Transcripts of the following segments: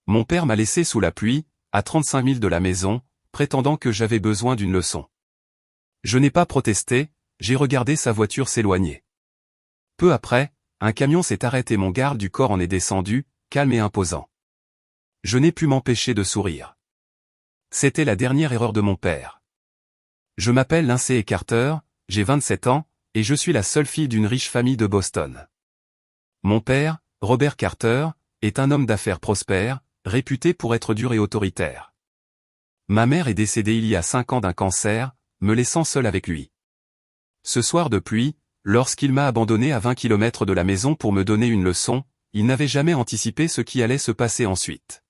Mon père m'a laissé sous la pluie, à 35 000 de la maison, prétendant que j'avais besoin d'une leçon. Je n'ai pas protesté, j'ai regardé sa voiture s'éloigner. Peu après, un camion s'est arrêté, mon garde du corps en est descendu, calme et imposant. Je n'ai pu m'empêcher de sourire. C'était la dernière erreur de mon père. Je m'appelle Lindsay Carter, j'ai 27 ans, et je suis la seule fille d'une riche famille de Boston. Mon père, Robert Carter, est un homme d'affaires prospère, réputé pour être dur et autoritaire. Ma mère est décédée il y a 5 ans d'un cancer, me laissant seul avec lui. Ce soir de pluie, lorsqu'il m'a abandonné à 20 km de la maison pour me donner une leçon, il n'avait jamais anticipé ce qui allait se passer ensuite.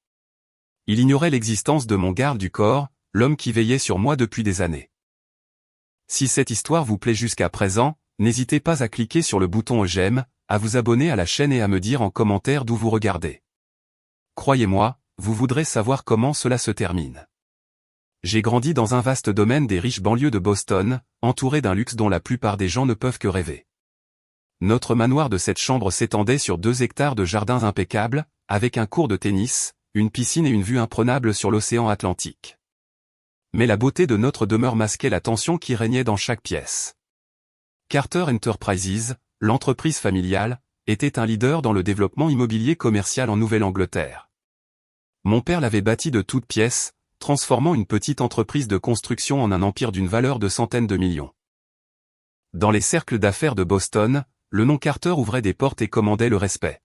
Il ignorait l'existence de mon garde du corps, l'homme qui veillait sur moi depuis des années. Si cette histoire vous plaît jusqu'à présent, n'hésitez pas à cliquer sur le bouton j'aime, à vous abonner à la chaîne et à me dire en commentaire d'où vous regardez. Croyez-moi, vous voudrez savoir comment cela se termine. J'ai grandi dans un vaste domaine des riches banlieues de Boston, entouré d'un luxe dont la plupart des gens ne peuvent que rêver. Notre manoir de 7 chambres s'étendait sur 2 hectares de jardins impeccables, avec un court de tennis, une piscine et une vue imprenable sur l'océan Atlantique. Mais la beauté de notre demeure masquait la tension qui régnait dans chaque pièce. Carter Enterprises, l'entreprise familiale, était un leader dans le développement immobilier commercial en Nouvelle-Angleterre. Mon père l'avait bâti de toutes pièces, transformant une petite entreprise de construction en un empire d'une valeur de centaines de millions. Dans les cercles d'affaires de Boston, le nom Carter ouvrait des portes et commandait le respect.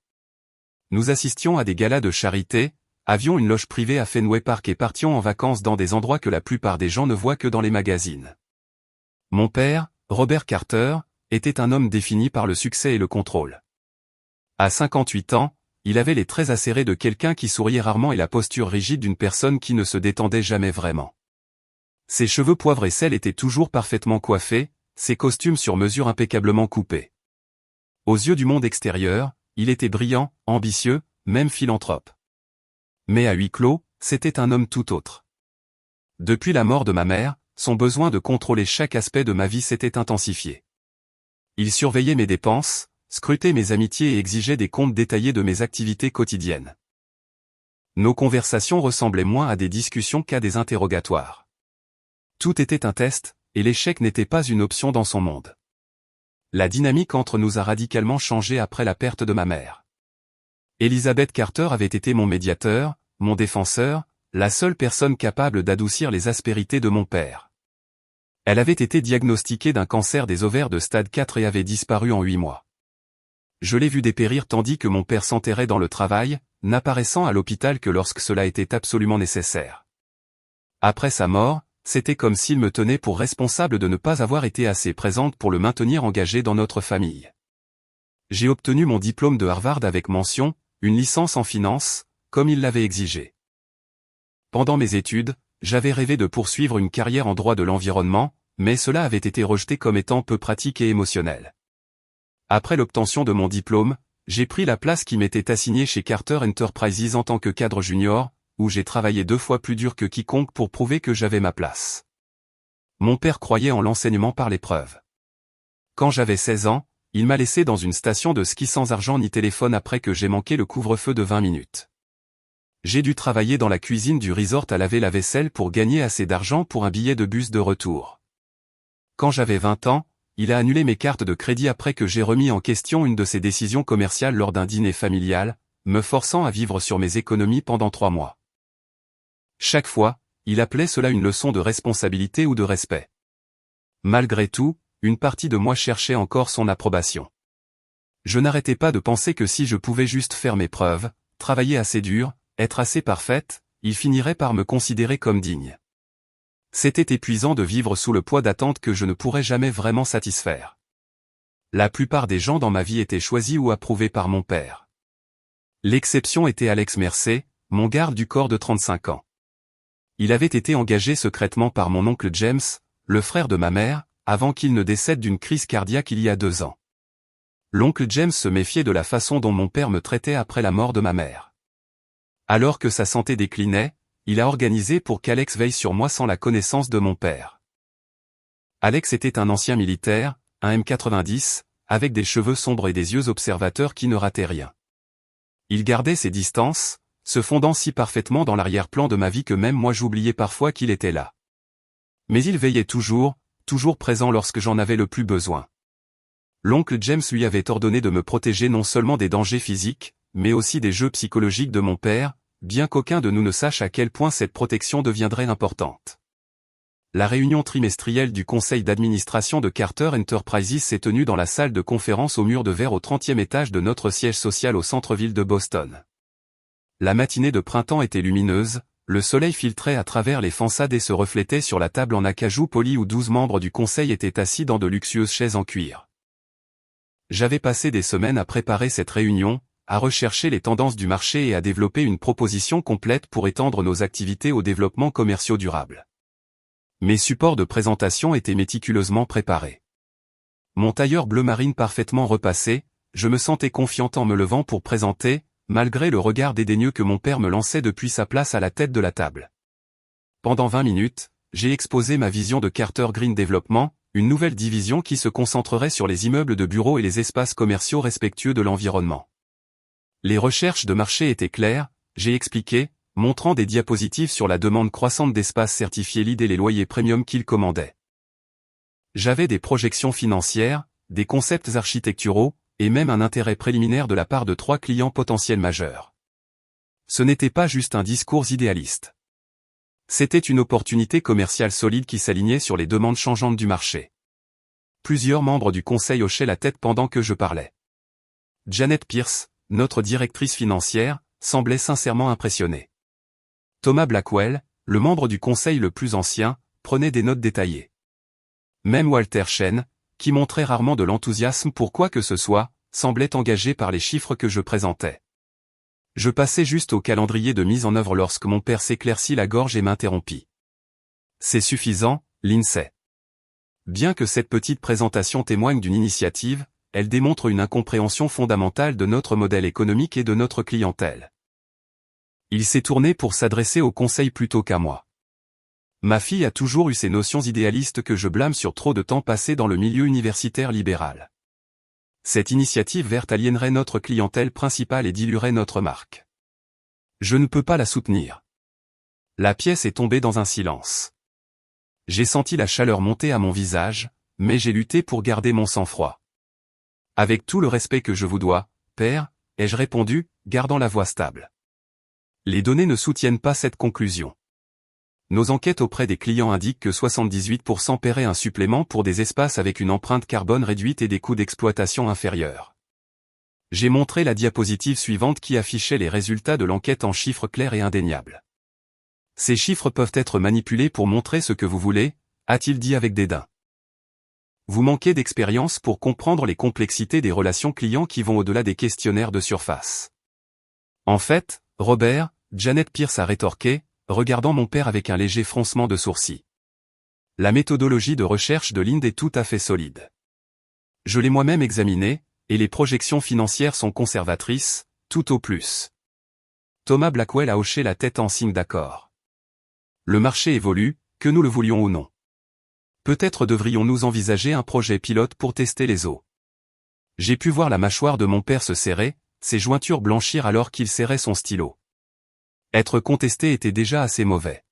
Nous assistions à des galas de charité, avions une loge privée à Fenway Park et partions en vacances dans des endroits que la plupart des gens ne voient que dans les magazines. Mon père, Robert Carter, était un homme défini par le succès et le contrôle. À 58 ans, il avait les traits acérés de quelqu'un qui souriait rarement et la posture rigide d'une personne qui ne se détendait jamais vraiment. Ses cheveux poivre et sel étaient toujours parfaitement coiffés, ses costumes sur mesure impeccablement coupés. Aux yeux du monde extérieur, il était brillant, ambitieux, même philanthrope. Mais à huis clos, c'était un homme tout autre. Depuis la mort de ma mère, son besoin de contrôler chaque aspect de ma vie s'était intensifié. Il surveillait mes dépenses, scrutait mes amitiés et exigeait des comptes détaillés de mes activités quotidiennes. Nos conversations ressemblaient moins à des discussions qu'à des interrogatoires. Tout était un test, et l'échec n'était pas une option dans son monde. La dynamique entre nous a radicalement changé après la perte de ma mère. Elizabeth Carter avait été mon médiateur, mon défenseur, la seule personne capable d'adoucir les aspérités de mon père. Elle avait été diagnostiquée d'un cancer des ovaires de stade 4 et avait disparu en 8 mois. Je l'ai vu dépérir tandis que mon père s'enterrait dans le travail, n'apparaissant à l'hôpital que lorsque cela était absolument nécessaire. Après sa mort, c'était comme s'il me tenait pour responsable de ne pas avoir été assez présente pour le maintenir engagé dans notre famille. J'ai obtenu mon diplôme de Harvard avec mention, une licence en finance, comme il l'avait exigé. Pendant mes études, j'avais rêvé de poursuivre une carrière en droit de l'environnement, mais cela avait été rejeté comme étant peu pratique et émotionnel. Après l'obtention de mon diplôme, j'ai pris la place qui m'était assignée chez Carter Enterprises en tant que cadre junior, où j'ai travaillé 2 fois plus dur que quiconque pour prouver que j'avais ma place. Mon père croyait en l'enseignement par l'épreuve. Quand j'avais 16 ans, il m'a laissé dans une station de ski sans argent ni téléphone après que j'ai manqué le couvre-feu de 20 minutes. J'ai dû travailler dans la cuisine du resort à laver la vaisselle pour gagner assez d'argent pour un billet de bus de retour. Quand j'avais 20 ans, il a annulé mes cartes de crédit après que j'ai remis en question une de ses décisions commerciales lors d'un dîner familial, me forçant à vivre sur mes économies pendant 3 mois. Chaque fois, il appelait cela une leçon de responsabilité ou de respect. Malgré tout, une partie de moi cherchait encore son approbation. Je n'arrêtais pas de penser que si je pouvais juste faire mes preuves, travailler assez dur, être assez parfaite, il finirait par me considérer comme digne. C'était épuisant de vivre sous le poids d'attentes que je ne pourrais jamais vraiment satisfaire. La plupart des gens dans ma vie étaient choisis ou approuvés par mon père. L'exception était Alex Mercer, mon garde du corps de 35 ans. Il avait été engagé secrètement par mon oncle James, le frère de ma mère, avant qu'il ne décède d'une crise cardiaque il y a 2 ans. L'oncle James se méfiait de la façon dont mon père me traitait après la mort de ma mère. Alors que sa santé déclinait, il a organisé pour qu'Alex veille sur moi sans la connaissance de mon père. Alex était un ancien militaire, un M90, avec des cheveux sombres et des yeux observateurs qui ne rataient rien. Il gardait ses distances, se fondant si parfaitement dans l'arrière-plan de ma vie que même moi j'oubliais parfois qu'il était là. Mais il veillait toujours présent lorsque j'en avais le plus besoin. L'oncle James lui avait ordonné de me protéger non seulement des dangers physiques, mais aussi des jeux psychologiques de mon père, bien qu'aucun de nous ne sache à quel point cette protection deviendrait importante. La réunion trimestrielle du conseil d'administration de Carter Enterprises s'est tenue dans la salle de conférence au mur de verre au 30e étage de notre siège social au centre-ville de Boston. La matinée de printemps était lumineuse, le soleil filtrait à travers les façades et se reflétait sur la table en acajou poli où 12 membres du conseil étaient assis dans de luxueuses chaises en cuir. J'avais passé des semaines à préparer cette réunion, à rechercher les tendances du marché et à développer une proposition complète pour étendre nos activités au développement commercial durable. Mes supports de présentation étaient méticuleusement préparés. Mon tailleur bleu marine parfaitement repassé, je me sentais confiant en me levant pour présenter, malgré le regard dédaigneux que mon père me lançait depuis sa place à la tête de la table. Pendant 20 minutes, j'ai exposé ma vision de Carter Green Development, une nouvelle division qui se concentrerait sur les immeubles de bureaux et les espaces commerciaux respectueux de l'environnement. Les recherches de marché étaient claires, j'ai expliqué, montrant des diapositives sur la demande croissante d'espaces certifiés LEED et les loyers premium qu'ils commandaient. J'avais des projections financières, des concepts architecturaux, et même un intérêt préliminaire de la part de 3 clients potentiels majeurs. Ce n'était pas juste un discours idéaliste. C'était une opportunité commerciale solide qui s'alignait sur les demandes changeantes du marché. Plusieurs membres du conseil hochaient la tête pendant que je parlais. Janet Pierce, notre directrice financière, semblait sincèrement impressionnée. Thomas Blackwell, le membre du conseil le plus ancien, prenait des notes détaillées. Même Walter Chen, qui montrait rarement de l'enthousiasme pour quoi que ce soit, semblait engagé par les chiffres que je présentais. Je passais juste au calendrier de mise en œuvre lorsque mon père s'éclaircit la gorge et m'interrompit. C'est suffisant, Lindsay. Bien que cette petite présentation témoigne d'une initiative, elle démontre une incompréhension fondamentale de notre modèle économique et de notre clientèle. Il s'est tourné pour s'adresser au conseil plutôt qu'à moi. Ma fille a toujours eu ces notions idéalistes que je blâme sur trop de temps passé dans le milieu universitaire libéral. Cette initiative verte aliénerait notre clientèle principale et diluerait notre marque. Je ne peux pas la soutenir. La pièce est tombée dans un silence. J'ai senti la chaleur monter à mon visage, mais j'ai lutté pour garder mon sang-froid. Avec tout le respect que je vous dois, père, ai-je répondu, gardant la voix stable. Les données ne soutiennent pas cette conclusion. Nos enquêtes auprès des clients indiquent que 78% paieraient un supplément pour des espaces avec une empreinte carbone réduite et des coûts d'exploitation inférieurs. J'ai montré la diapositive suivante qui affichait les résultats de l'enquête en chiffres clairs et indéniables. Ces chiffres peuvent être manipulés pour montrer ce que vous voulez, a-t-il dit avec dédain. Vous manquez d'expérience pour comprendre les complexités des relations clients qui vont au-delà des questionnaires de surface. En fait, Robert, Janet Pierce a rétorqué, regardant mon père avec un léger froncement de sourcils. La méthodologie de recherche de Lind est tout à fait solide. Je l'ai moi-même examinée, et les projections financières sont conservatrices, tout au plus. Thomas Blackwell a hoché la tête en signe d'accord. Le marché évolue, que nous le voulions ou non. Peut-être devrions-nous envisager un projet pilote pour tester les eaux. J'ai pu voir la mâchoire de mon père se serrer, ses jointures blanchir alors qu'il serrait son stylo. Être contesté était déjà assez mauvais.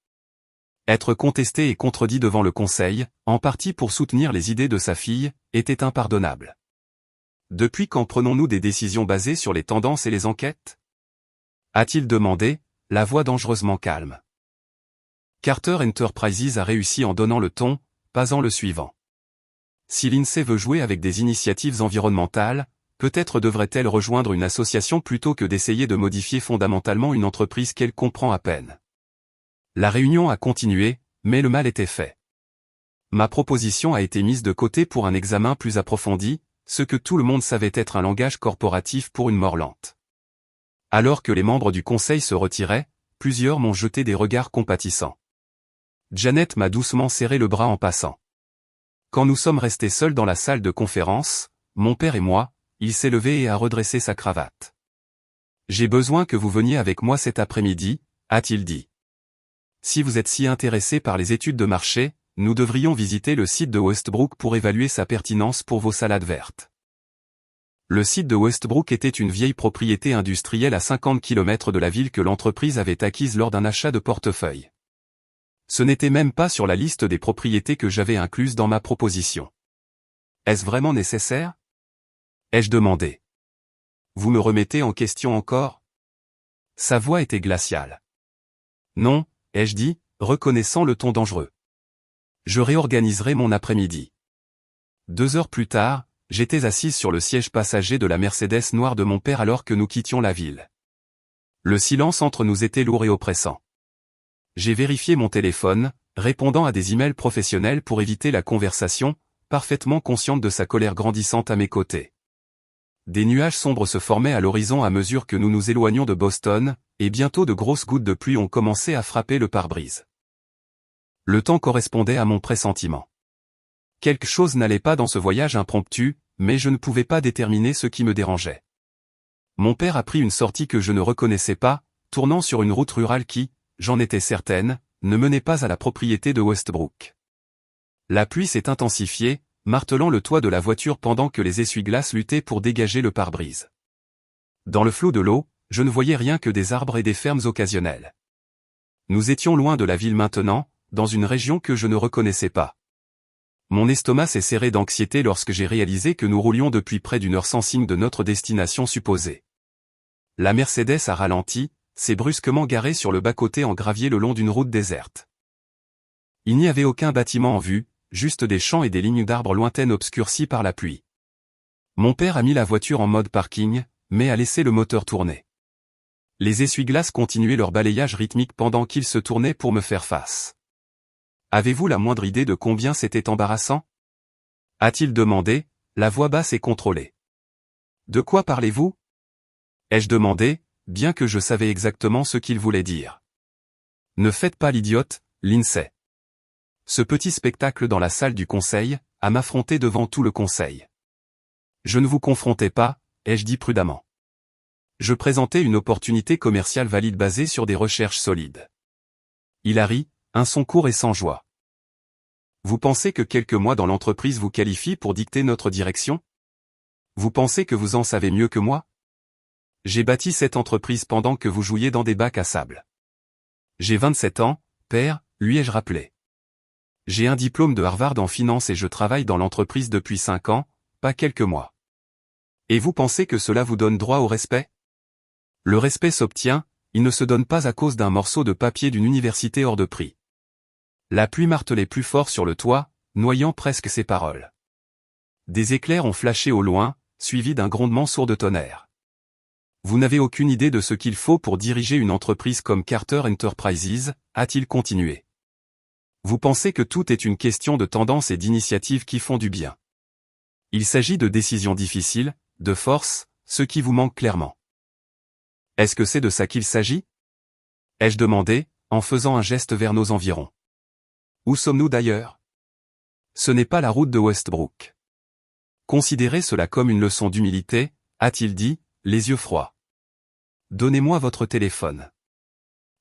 Être contesté et contredit devant le conseil, en partie pour soutenir les idées de sa fille, était impardonnable. Depuis quand prenons-nous des décisions basées sur les tendances et les enquêtes ? A-t-il demandé, la voix dangereusement calme. Carter Enterprises a réussi en donnant le ton, pas en le suivant. Si Lindsay veut jouer avec des initiatives environnementales, peut-être devrait-elle rejoindre une association plutôt que d'essayer de modifier fondamentalement une entreprise qu'elle comprend à peine. La réunion a continué, mais le mal était fait. Ma proposition a été mise de côté pour un examen plus approfondi, ce que tout le monde savait être un langage corporatif pour une mort lente. Alors que les membres du conseil se retiraient, plusieurs m'ont jeté des regards compatissants. Janet m'a doucement serré le bras en passant. Quand nous sommes restés seuls dans la salle de conférence, mon père et moi, il s'est levé et a redressé sa cravate. « J'ai besoin que vous veniez avec moi cet après-midi, » a-t-il dit. « Si vous êtes si intéressé par les études de marché, nous devrions visiter le site de Westbrook pour évaluer sa pertinence pour vos salades vertes. » Le site de Westbrook était une vieille propriété industrielle à 50 km de la ville que l'entreprise avait acquise lors d'un achat de portefeuille. Ce n'était même pas sur la liste des propriétés que j'avais incluses dans ma proposition. Est-ce vraiment nécessaire? Ai-je demandé. Vous me remettez en question encore? Sa voix était glaciale. Non, ai-je dit, reconnaissant le ton dangereux. Je réorganiserai mon après-midi. 2 heures plus tard, j'étais assise sur le siège passager de la Mercedes noire de mon père alors que nous quittions la ville. Le silence entre nous était lourd et oppressant. J'ai vérifié mon téléphone, répondant à des emails professionnels pour éviter la conversation, parfaitement consciente de sa colère grandissante à mes côtés. Des nuages sombres se formaient à l'horizon à mesure que nous nous éloignions de Boston, et bientôt de grosses gouttes de pluie ont commencé à frapper le pare-brise. Le temps correspondait à mon pressentiment. Quelque chose n'allait pas dans ce voyage impromptu, mais je ne pouvais pas déterminer ce qui me dérangeait. Mon père a pris une sortie que je ne reconnaissais pas, tournant sur une route rurale qui, j'en étais certaine, ne menait pas à la propriété de Westbrook. La pluie s'est intensifiée, martelant le toit de la voiture pendant que les essuie-glaces luttaient pour dégager le pare-brise. Dans le flot de l'eau, je ne voyais rien que des arbres et des fermes occasionnelles. Nous étions loin de la ville maintenant, dans une région que je ne reconnaissais pas. Mon estomac s'est serré d'anxiété lorsque j'ai réalisé que nous roulions depuis près d'1 heure sans signe de notre destination supposée. La Mercedes a ralenti, s'est brusquement garée sur le bas-côté en gravier le long d'une route déserte. Il n'y avait aucun bâtiment en vue, juste des champs et des lignes d'arbres lointaines obscurcies par la pluie. Mon père a mis la voiture en mode parking, mais a laissé le moteur tourner. Les essuie-glaces continuaient leur balayage rythmique pendant qu'ils se tournaient pour me faire face. Avez-vous la moindre idée de combien c'était embarrassant? A-t-il demandé, la voix basse et contrôlée. De quoi parlez-vous? Ai-je demandé, bien que je savais exactement ce qu'il voulait dire. Ne faites pas l'idiote, Lindsay. Ce petit spectacle dans la salle du conseil, à m'affronter devant tout le conseil. Je ne vous confrontais pas, ai-je dit prudemment. Je présentais une opportunité commerciale valide basée sur des recherches solides. Il a ri, un son court et sans joie. Vous pensez que quelques mois dans l'entreprise vous qualifient pour dicter notre direction? Vous pensez que vous en savez mieux que moi? J'ai bâti cette entreprise pendant que vous jouiez dans des bacs à sable. J'ai 27 ans, père, lui ai-je rappelé. J'ai un diplôme de Harvard en finance et je travaille dans l'entreprise depuis 5 ans, pas quelques mois. Et vous pensez que cela vous donne droit au respect? Le respect s'obtient, il ne se donne pas à cause d'un morceau de papier d'une université hors de prix. La pluie martelait plus fort sur le toit, noyant presque ses paroles. Des éclairs ont flashé au loin, suivis d'un grondement sourd de tonnerre. Vous n'avez aucune idée de ce qu'il faut pour diriger une entreprise comme Carter Enterprises, a-t-il continué. Vous pensez que tout est une question de tendance et d'initiatives qui font du bien. Il s'agit de décisions difficiles, de force, ce qui vous manque clairement. Est-ce que c'est de ça qu'il s'agit? Ai-je demandé, en faisant un geste vers nos environs. Où sommes-nous d'ailleurs? Ce n'est pas la route de Westbrook. Considérez cela comme une leçon d'humilité, a-t-il dit, les yeux froids. Donnez-moi votre téléphone.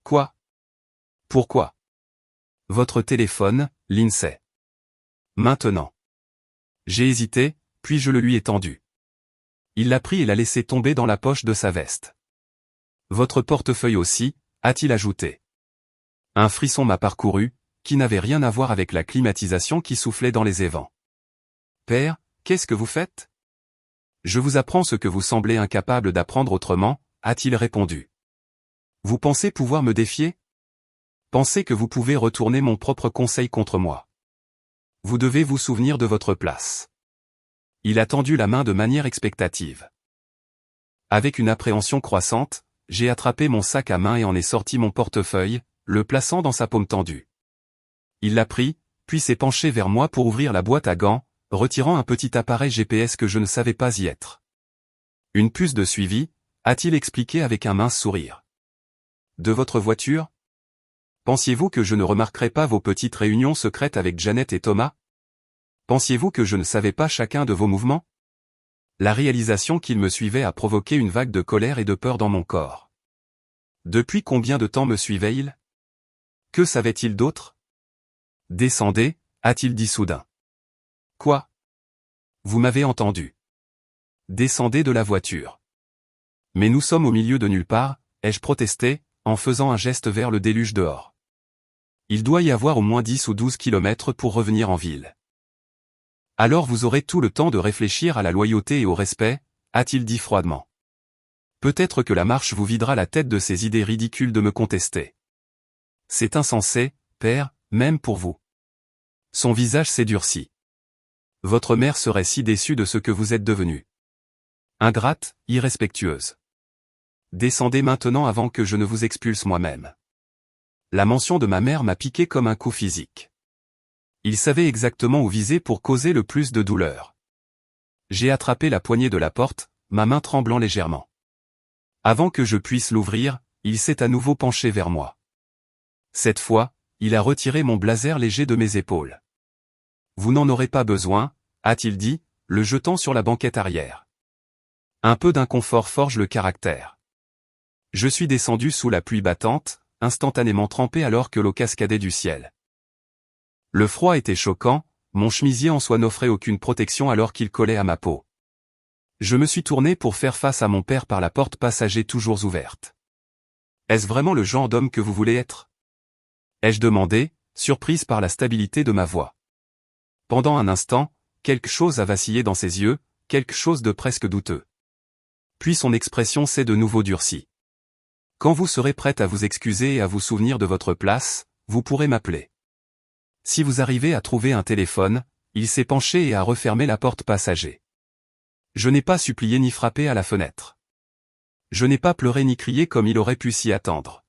Quoi? Pourquoi? Votre téléphone, Lindsay. Maintenant. J'ai hésité, puis je le lui ai tendu. Il l'a pris et l'a laissé tomber dans la poche de sa veste. Votre portefeuille aussi, a-t-il ajouté. Un frisson m'a parcouru, qui n'avait rien à voir avec la climatisation qui soufflait dans les évents. Père, qu'est-ce que vous faites? Je vous apprends ce que vous semblez incapable d'apprendre autrement, a-t-il répondu. Vous pensez pouvoir me défier? Pensez que vous pouvez retourner mon propre conseil contre moi. Vous devez vous souvenir de votre place. Il a tendu la main de manière expectative. Avec une appréhension croissante, j'ai attrapé mon sac à main et en ai sorti mon portefeuille, le plaçant dans sa paume tendue. Il l'a pris, puis s'est penché vers moi pour ouvrir la boîte à gants, retirant un petit appareil GPS que je ne savais pas y être. Une puce de suivi, a-t-il expliqué avec un mince sourire. De votre voiture? Pensiez-vous que je ne remarquerais pas vos petites réunions secrètes avec Janet et Thomas? Pensiez-vous que je ne savais pas chacun de vos mouvements? La réalisation qu'il me suivait a provoqué une vague de colère et de peur dans mon corps. Depuis combien de temps me suivait-il? Que savait-il d'autre? Descendez, a-t-il dit soudain. Quoi? Vous m'avez entendu. descendez de la voiture. Mais nous sommes au milieu de nulle part, ai-je protesté, en faisant un geste vers le déluge dehors. Il doit y avoir au moins 10 ou 12 kilomètres pour revenir en ville. Alors vous aurez tout le temps de réfléchir à la loyauté et au respect, a-t-il dit froidement. Peut-être que la marche vous videra la tête de ces idées ridicules de me contester. C'est insensé, père, même pour vous. Son visage s'est durci. Votre mère serait si déçue de ce que vous êtes devenu. Ingrate, irrespectueuse. Descendez maintenant avant que je ne vous expulse moi-même. La mention de ma mère m'a piqué comme un coup physique. Il savait exactement où viser pour causer le plus de douleur. J'ai attrapé la poignée de la porte, ma main tremblant légèrement. Avant que je puisse l'ouvrir, il s'est à nouveau penché vers moi. Cette fois, il a retiré mon blazer léger de mes épaules. Vous n'en aurez pas besoin, a-t-il dit, le jetant sur la banquette arrière. Un peu d'inconfort forge le caractère. Je suis descendu sous la pluie battante, instantanément trempé alors que l'eau cascadait du ciel. Le froid était choquant, mon chemisier en soie n'offrait aucune protection alors qu'il collait à ma peau. Je me suis tourné pour faire face à mon père par la porte passager toujours ouverte. Est-ce vraiment le genre d'homme que vous voulez être? Ai-je demandé, surprise par la stabilité de ma voix. Pendant un instant, quelque chose a vacillé dans ses yeux, quelque chose de presque douteux. Puis son expression s'est de nouveau durcie. Quand vous serez prête à vous excuser et à vous souvenir de votre place, vous pourrez m'appeler. Si vous arrivez à trouver un téléphone, il s'est penché et a refermé la porte passager. Je n'ai pas supplié ni frappé à la fenêtre. Je n'ai pas pleuré ni crié comme il aurait pu s'y attendre.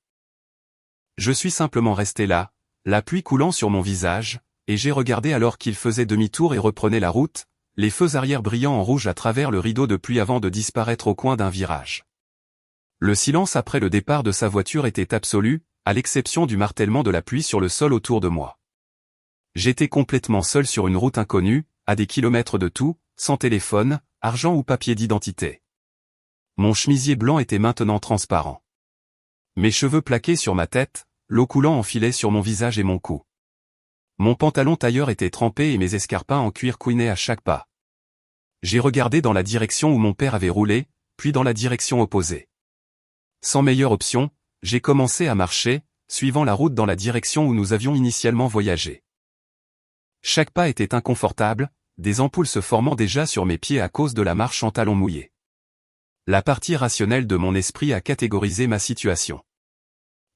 Je suis simplement resté là, la pluie coulant sur mon visage, et j'ai regardé alors qu'il faisait demi-tour et reprenait la route, les feux arrière brillant en rouge à travers le rideau de pluie avant de disparaître au coin d'un virage. Le silence après le départ de sa voiture était absolu, à l'exception du martèlement de la pluie sur le sol autour de moi. J'étais complètement seul sur une route inconnue, à des kilomètres de tout, sans téléphone, argent ou papier d'identité. Mon chemisier blanc était maintenant transparent. Mes cheveux plaqués sur ma tête, l'eau coulant enfilait sur mon visage et mon cou. Mon pantalon tailleur était trempé et mes escarpins en cuir couinaient à chaque pas. J'ai regardé dans la direction où mon père avait roulé, puis dans la direction opposée. Sans meilleure option, j'ai commencé à marcher, suivant la route dans la direction où nous avions initialement voyagé. Chaque pas était inconfortable, des ampoules se formant déjà sur mes pieds à cause de la marche en talons mouillés. La partie rationnelle de mon esprit a catégorisé ma situation.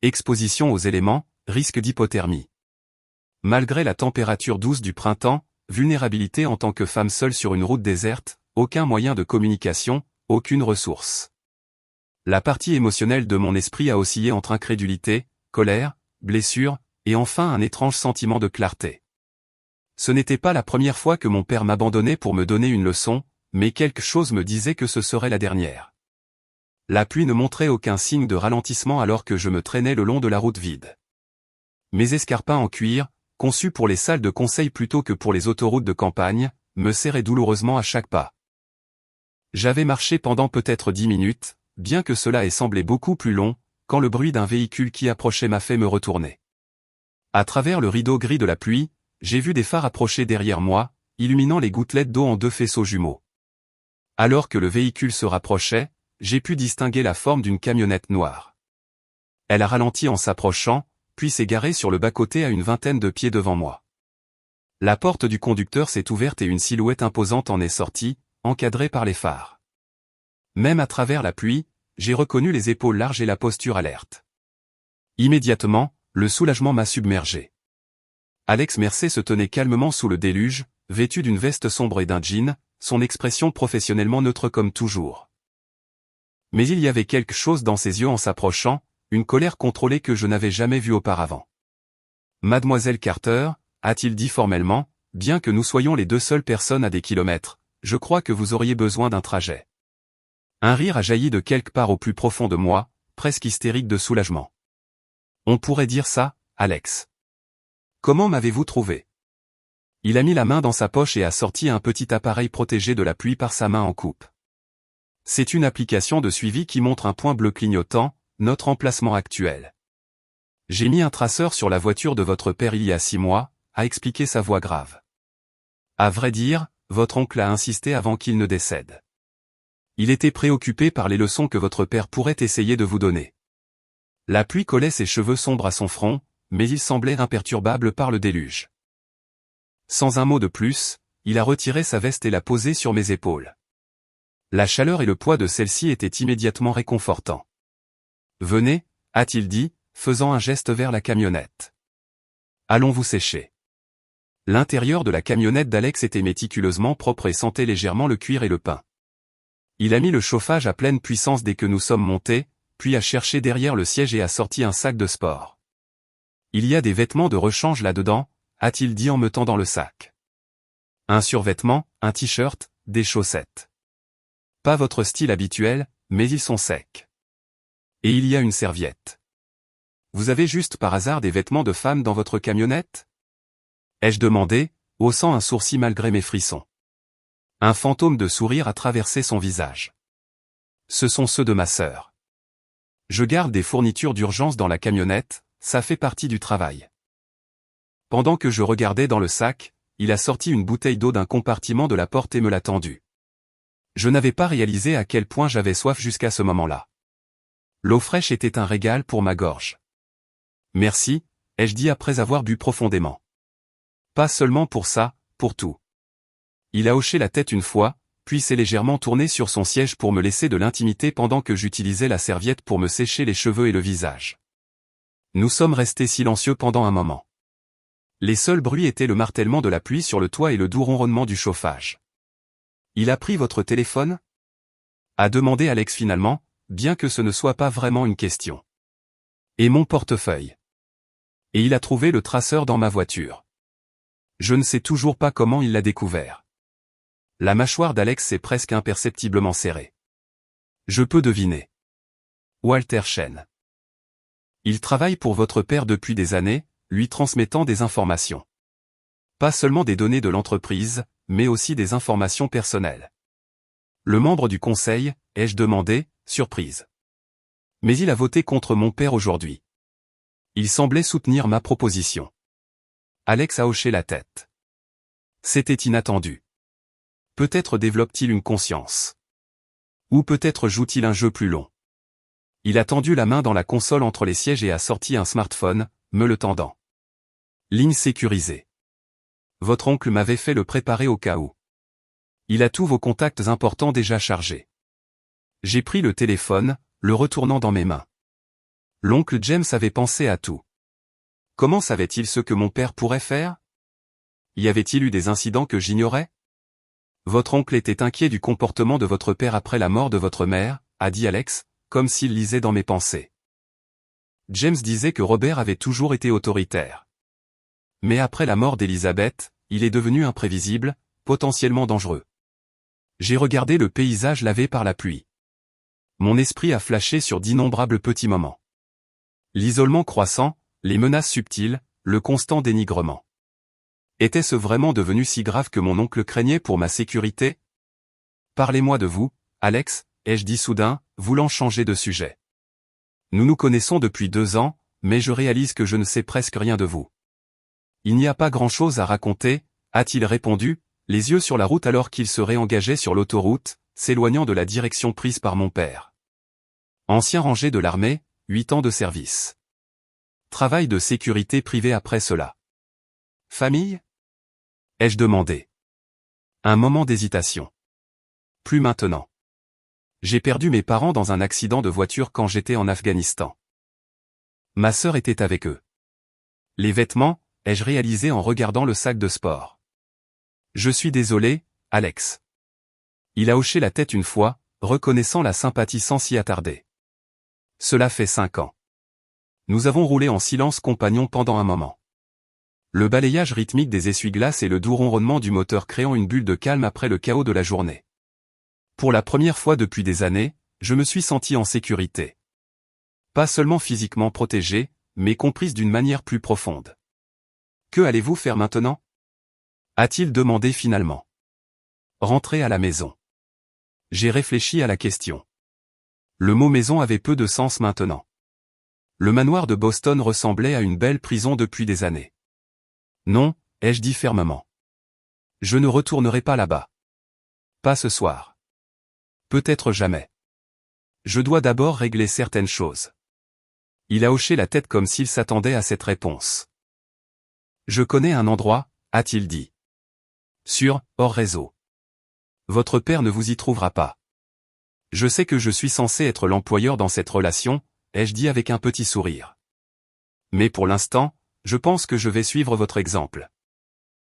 Exposition aux éléments, risque d'hypothermie. Malgré la température douce du printemps, vulnérabilité en tant que femme seule sur une route déserte, aucun moyen de communication, aucune ressource. La partie émotionnelle de mon esprit a oscillé entre incrédulité, colère, blessure, et enfin un étrange sentiment de clarté. Ce n'était pas la première fois que mon père m'abandonnait pour me donner une leçon, mais quelque chose me disait que ce serait la dernière. La pluie ne montrait aucun signe de ralentissement alors que je me traînais le long de la route vide. Mes escarpins en cuir, conçus pour les salles de conseil plutôt que pour les autoroutes de campagne, me serraient douloureusement à chaque pas. J'avais marché pendant peut-être 10 minutes, bien que cela ait semblé beaucoup plus long, quand le bruit d'un véhicule qui approchait m'a fait me retourner. À travers le rideau gris de la pluie, j'ai vu des phares approcher derrière moi, illuminant les gouttelettes d'eau en deux faisceaux jumeaux. Alors que le véhicule se rapprochait, j'ai pu distinguer la forme d'une camionnette noire. Elle a ralenti en s'approchant, puis s'est garée sur le bas-côté à une vingtaine de pieds devant moi. La porte du conducteur s'est ouverte et une silhouette imposante en est sortie, encadrée par les phares. Même à travers la pluie, j'ai reconnu les épaules larges et la posture alerte. Immédiatement, le soulagement m'a submergé. Alex Mercer se tenait calmement sous le déluge, vêtu d'une veste sombre et d'un jean, son expression professionnellement neutre comme toujours. Mais il y avait quelque chose dans ses yeux en s'approchant, une colère contrôlée que je n'avais jamais vue auparavant. « Mademoiselle Carter », a-t-il dit formellement, bien que nous soyons les deux seules personnes à des kilomètres, je crois que vous auriez besoin d'un trajet. Un rire a jailli de quelque part au plus profond de moi, presque hystérique de soulagement. On pourrait dire ça, Alex. Comment m'avez-vous trouvé? Il a mis la main dans sa poche et a sorti un petit appareil protégé de la pluie par sa main en coupe. C'est une application de suivi qui montre un point bleu clignotant, notre emplacement actuel. J'ai mis un traceur sur la voiture de votre père il y a 6 mois, a expliqué sa voix grave. À vrai dire, votre oncle a insisté avant qu'il ne décède. Il était préoccupé par les leçons que votre père pourrait essayer de vous donner. La pluie collait ses cheveux sombres à son front, mais il semblait imperturbable par le déluge. Sans un mot de plus, il a retiré sa veste et l'a posée sur mes épaules. La chaleur et le poids de celle-ci étaient immédiatement réconfortants. « Venez » a-t-il dit, faisant un geste vers la camionnette. « Allons vous sécher. » L'intérieur de la camionnette d'Alex était méticuleusement propre et sentait légèrement le cuir et le pain. Il a mis le chauffage à pleine puissance dès que nous sommes montés, puis a cherché derrière le siège et a sorti un sac de sport. « Il y a des vêtements de rechange là-dedans » a-t-il dit en me tendant le sac. Un survêtement, un t-shirt, des chaussettes. Pas votre style habituel, mais ils sont secs. Et il y a une serviette. Vous avez juste par hasard des vêtements de femme dans votre camionnette ? Ai-je demandé, haussant un sourcil malgré mes frissons. Un fantôme de sourire a traversé son visage. Ce sont ceux de ma sœur. Je garde des fournitures d'urgence dans la camionnette, ça fait partie du travail. Pendant que je regardais dans le sac, il a sorti une bouteille d'eau d'un compartiment de la porte et me l'a tendue. Je n'avais pas réalisé à quel point j'avais soif jusqu'à ce moment-là. L'eau fraîche était un régal pour ma gorge. Merci, ai-je dit après avoir bu profondément. Pas seulement pour ça, pour tout. Il a hoché la tête une fois, puis s'est légèrement tourné sur son siège pour me laisser de l'intimité pendant que j'utilisais la serviette pour me sécher les cheveux et le visage. Nous sommes restés silencieux pendant un moment. Les seuls bruits étaient le martèlement de la pluie sur le toit et le doux ronronnement du chauffage. « Il a pris votre téléphone ?» a demandé Alex finalement, bien que ce ne soit pas vraiment une question. « Et mon portefeuille. Et il a trouvé le traceur dans ma voiture. Je ne sais toujours pas comment il l'a découvert. » La mâchoire d'Alex s'est presque imperceptiblement serrée. « Je peux deviner. Walter Chen. Il travaille pour votre père depuis des années, lui transmettant des informations. Pas seulement des données de l'entreprise, mais aussi des informations personnelles. Le membre du conseil, ai-je demandé, surprise. Mais il a voté contre mon père aujourd'hui. Il semblait soutenir ma proposition. Alex a hoché la tête. C'était inattendu. Peut-être développe-t-il une conscience. Ou peut-être joue-t-il un jeu plus long. Il a tendu la main dans la console entre les sièges et a sorti un smartphone, me le tendant. Ligne sécurisée. Votre oncle m'avait fait le préparer au cas où. Il a tous vos contacts importants déjà chargés. J'ai pris le téléphone, le retournant dans mes mains. L'oncle James avait pensé à tout. Comment savait-il ce que mon père pourrait faire ? Y avait-il eu des incidents que j'ignorais ? Votre oncle était inquiet du comportement de votre père après la mort de votre mère, a dit Alex, comme s'il lisait dans mes pensées. James disait que Robert avait toujours été autoritaire. Mais après la mort d'Elizabeth, il est devenu imprévisible, potentiellement dangereux. J'ai regardé le paysage lavé par la pluie. Mon esprit a flashé sur d'innombrables petits moments. L'isolement croissant, les menaces subtiles, le constant dénigrement. Était-ce vraiment devenu si grave que mon oncle craignait pour ma sécurité ? Parlez-moi de vous, Alex, ai-je dit soudain, voulant changer de sujet. Nous nous connaissons depuis 2 ans, mais je réalise que je ne sais presque rien de vous. Il n'y a pas grand-chose à raconter, a-t-il répondu, les yeux sur la route alors qu'il se réengageait sur l'autoroute, s'éloignant de la direction prise par mon père. Ancien rangé de l'armée, 8 ans de service. Travail de sécurité privée après cela. Famille ? Ai-je demandé. Un moment d'hésitation. Plus maintenant. J'ai perdu mes parents dans un accident de voiture quand j'étais en Afghanistan. Ma sœur était avec eux. Les vêtements, ai-je réalisé en regardant le sac de sport. Je suis désolé, Alex. Il a hoché la tête une fois, reconnaissant la sympathie sans s'y attarder. Cela fait 5 ans. Nous avons roulé en silence compagnon pendant un moment. Le balayage rythmique des essuie-glaces et le doux ronronnement du moteur créant une bulle de calme après le chaos de la journée. Pour la première fois depuis des années, je me suis senti en sécurité. Pas seulement physiquement protégé, mais comprise d'une manière plus profonde. Que allez-vous faire maintenant ? A-t-il demandé finalement. Rentrer à la maison. J'ai réfléchi à la question. Le mot maison avait peu de sens maintenant. Le manoir de Boston ressemblait à une belle prison depuis des années. Non, ai-je dit fermement. Je ne retournerai pas là-bas. Pas ce soir. Peut-être jamais. Je dois d'abord régler certaines choses. Il a hoché la tête comme s'il s'attendait à cette réponse. Je connais un endroit, a-t-il dit. Sûr, hors réseau. Votre père ne vous y trouvera pas. Je sais que je suis censé être l'employeur dans cette relation, ai-je dit avec un petit sourire. Mais pour l'instant, je pense que je vais suivre votre exemple.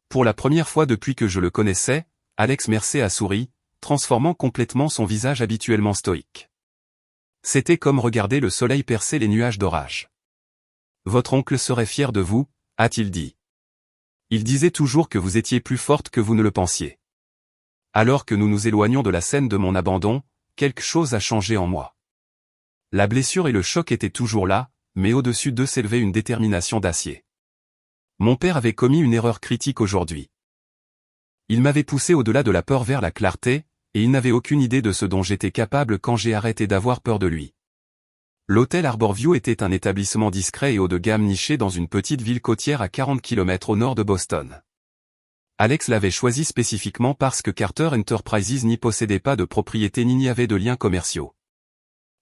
Pour la première fois depuis que je le connaissais, Alex Mercer a souri, transformant complètement son visage habituellement stoïque. C'était comme regarder le soleil percer les nuages d'orage. Votre oncle serait fier de vous, a-t-il dit. Il disait toujours que vous étiez plus forte que vous ne le pensiez. Alors que nous nous éloignons de la scène de mon abandon, quelque chose a changé en moi. La blessure et le choc étaient toujours là, mais au-dessus d'eux s'élevait une détermination d'acier. Mon père avait commis une erreur critique aujourd'hui. Il m'avait poussé au-delà de la peur vers la clarté, et il n'avait aucune idée de ce dont j'étais capable quand j'ai arrêté d'avoir peur de lui. L'hôtel Harborview était un établissement discret et haut de gamme niché dans une petite ville côtière à 40 km au nord de Boston. Alex l'avait choisi spécifiquement parce que Carter Enterprises n'y possédait pas de propriété ni n'y avait de liens commerciaux.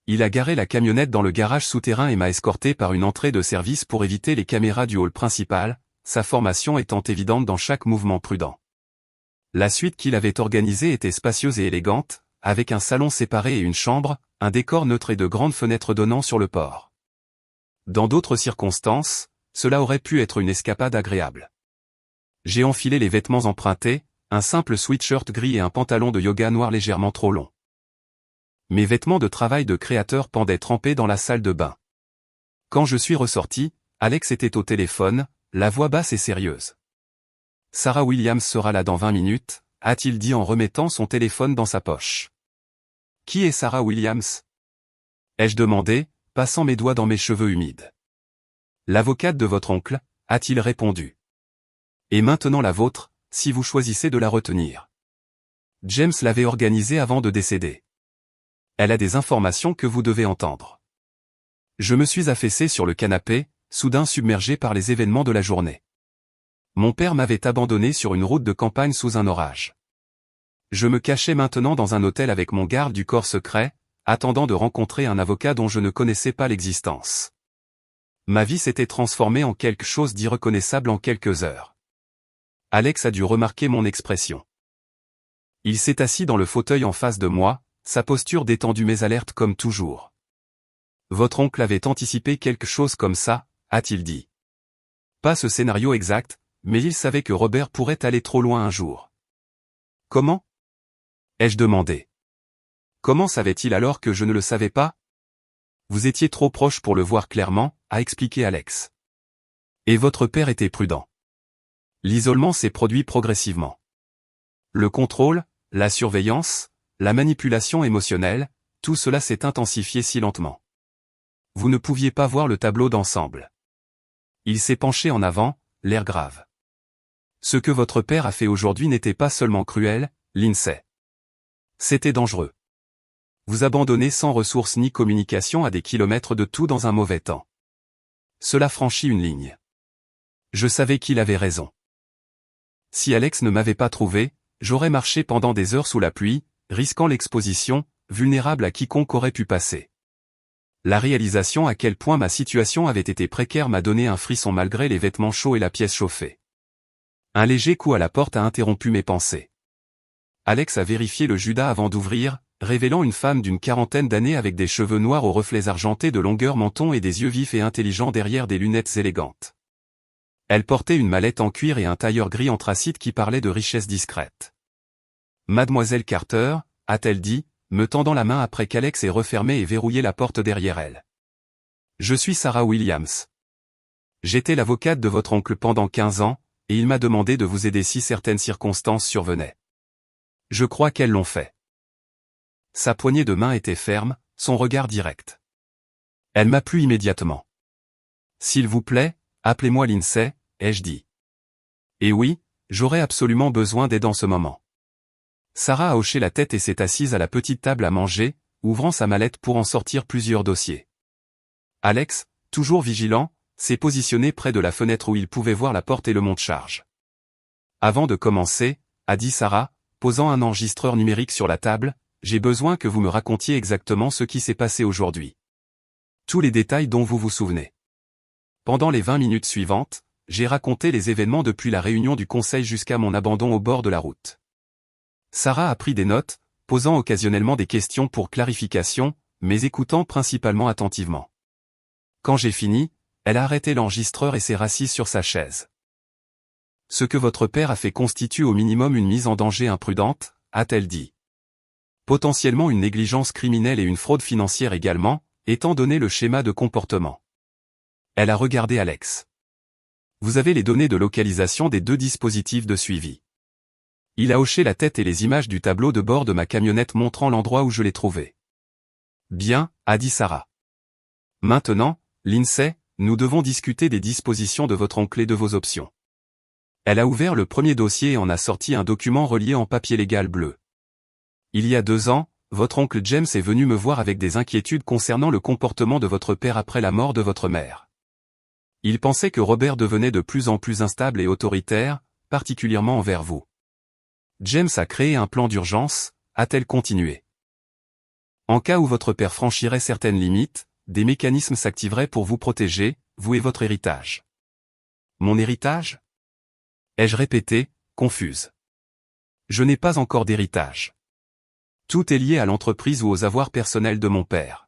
Il a garé la camionnette dans le garage souterrain et m'a escorté par une entrée de service pour éviter les caméras du hall principal, sa formation étant évidente dans chaque mouvement prudent. La suite qu'il avait organisée était spacieuse et élégante, avec un salon séparé et une chambre, un décor neutre et de grandes fenêtres donnant sur le port. Dans d'autres circonstances, cela aurait pu être une escapade agréable. J'ai enfilé les vêtements empruntés, un simple sweatshirt gris et un pantalon de yoga noir légèrement trop long. Mes vêtements de travail de créateur pendaient trempés dans la salle de bain. Quand je suis ressorti, Alex était au téléphone, la voix basse et sérieuse. Sarah Williams sera là dans 20 minutes, a-t-il dit en remettant son téléphone dans sa poche. Qui est Sarah Williams? Ai-je demandé, passant mes doigts dans mes cheveux humides. L'avocate de votre oncle, a-t-il répondu. Et maintenant la vôtre, si vous choisissez de la retenir. James l'avait organisée avant de décéder. Elle a des informations que vous devez entendre. Je me suis affaissé sur le canapé, soudain submergé par les événements de la journée. Mon père m'avait abandonné sur une route de campagne sous un orage. Je me cachais maintenant dans un hôtel avec mon garde du corps secret, attendant de rencontrer un avocat dont je ne connaissais pas l'existence. Ma vie s'était transformée en quelque chose d'irreconnaissable en quelques heures. Alex a dû remarquer mon expression. Il s'est assis dans le fauteuil en face de moi, sa posture détendue mais alerte comme toujours. Votre oncle avait anticipé quelque chose comme ça, a-t-il dit. Pas ce scénario exact, mais il savait que Robert pourrait aller trop loin un jour. Comment? Ai-je demandé. Comment savait-il alors que je ne le savais pas? Vous étiez trop proche pour le voir clairement, a expliqué Alex. Et votre père était prudent. L'isolement s'est produit progressivement. Le contrôle, la surveillance, la manipulation émotionnelle, tout cela s'est intensifié si lentement. Vous ne pouviez pas voir le tableau d'ensemble. Il s'est penché en avant, l'air grave. Ce que votre père a fait aujourd'hui n'était pas seulement cruel, Lindsay. C'était dangereux. Vous abandonnez sans ressources ni communication à des kilomètres de tout dans un mauvais temps. Cela franchit une ligne. Je savais qu'il avait raison. Si Alex ne m'avait pas trouvé, j'aurais marché pendant des heures sous la pluie, risquant l'exposition, vulnérable à quiconque aurait pu passer. La réalisation à quel point ma situation avait été précaire m'a donné un frisson malgré les vêtements chauds et la pièce chauffée. Un léger coup à la porte a interrompu mes pensées. Alex a vérifié le Judas avant d'ouvrir, révélant une femme d'une quarantaine d'années avec des cheveux noirs aux reflets argentés de longueur menton et des yeux vifs et intelligents derrière des lunettes élégantes. Elle portait une mallette en cuir et un tailleur gris anthracite qui parlait de richesse discrète. Mademoiselle Carter, a-t-elle dit, me tendant la main après qu'Alex ait refermé et verrouillé la porte derrière elle. Je suis Sarah Williams. J'étais l'avocate de votre oncle pendant 15 ans, et il m'a demandé de vous aider si certaines circonstances survenaient. Je crois qu'elles l'ont fait. Sa poignée de main était ferme, son regard direct. Elle m'a plu immédiatement. S'il vous plaît, appelez-moi Lindsay, ai-je dit. Et oui, j'aurais absolument besoin d'aide en ce moment. Sarah a hoché la tête et s'est assise à la petite table à manger, ouvrant sa mallette pour en sortir plusieurs dossiers. Alex, toujours vigilant, s'est positionné près de la fenêtre où il pouvait voir la porte et le monte-charge. Avant de commencer, a dit Sarah, posant un enregistreur numérique sur la table, j'ai besoin que vous me racontiez exactement ce qui s'est passé aujourd'hui. Tous les détails dont vous vous souvenez. Pendant les 20 minutes suivantes, j'ai raconté les événements depuis la réunion du conseil jusqu'à mon abandon au bord de la route. Sarah a pris des notes, posant occasionnellement des questions pour clarification, mais écoutant principalement attentivement. Quand j'ai fini, elle a arrêté l'enregistreur et s'est rassise sur sa chaise. Ce que votre père a fait constitue au minimum une mise en danger imprudente, a-t-elle dit. Potentiellement une négligence criminelle et une fraude financière également, étant donné le schéma de comportement. Elle a regardé Alex. Vous avez les données de localisation des 2 dispositifs de suivi. Il a hoché la tête et les images du tableau de bord de ma camionnette montrant l'endroit où je l'ai trouvé. Bien, a dit Sarah. Maintenant, Lindsay, nous devons discuter des dispositions de votre oncle et de vos options. Elle a ouvert le premier dossier et en a sorti un document relié en papier légal bleu. Il y a 2 ans, votre oncle James est venu me voir avec des inquiétudes concernant le comportement de votre père après la mort de votre mère. Il pensait que Robert devenait de plus en plus instable et autoritaire, particulièrement envers vous. James a créé un plan d'urgence, a-t-elle continué. En cas où votre père franchirait certaines limites, des mécanismes s'activeraient pour vous protéger, vous et votre héritage. Mon héritage ? Ai-je répété, confuse. Je n'ai pas encore d'héritage. Tout est lié à l'entreprise ou aux avoirs personnels de mon père.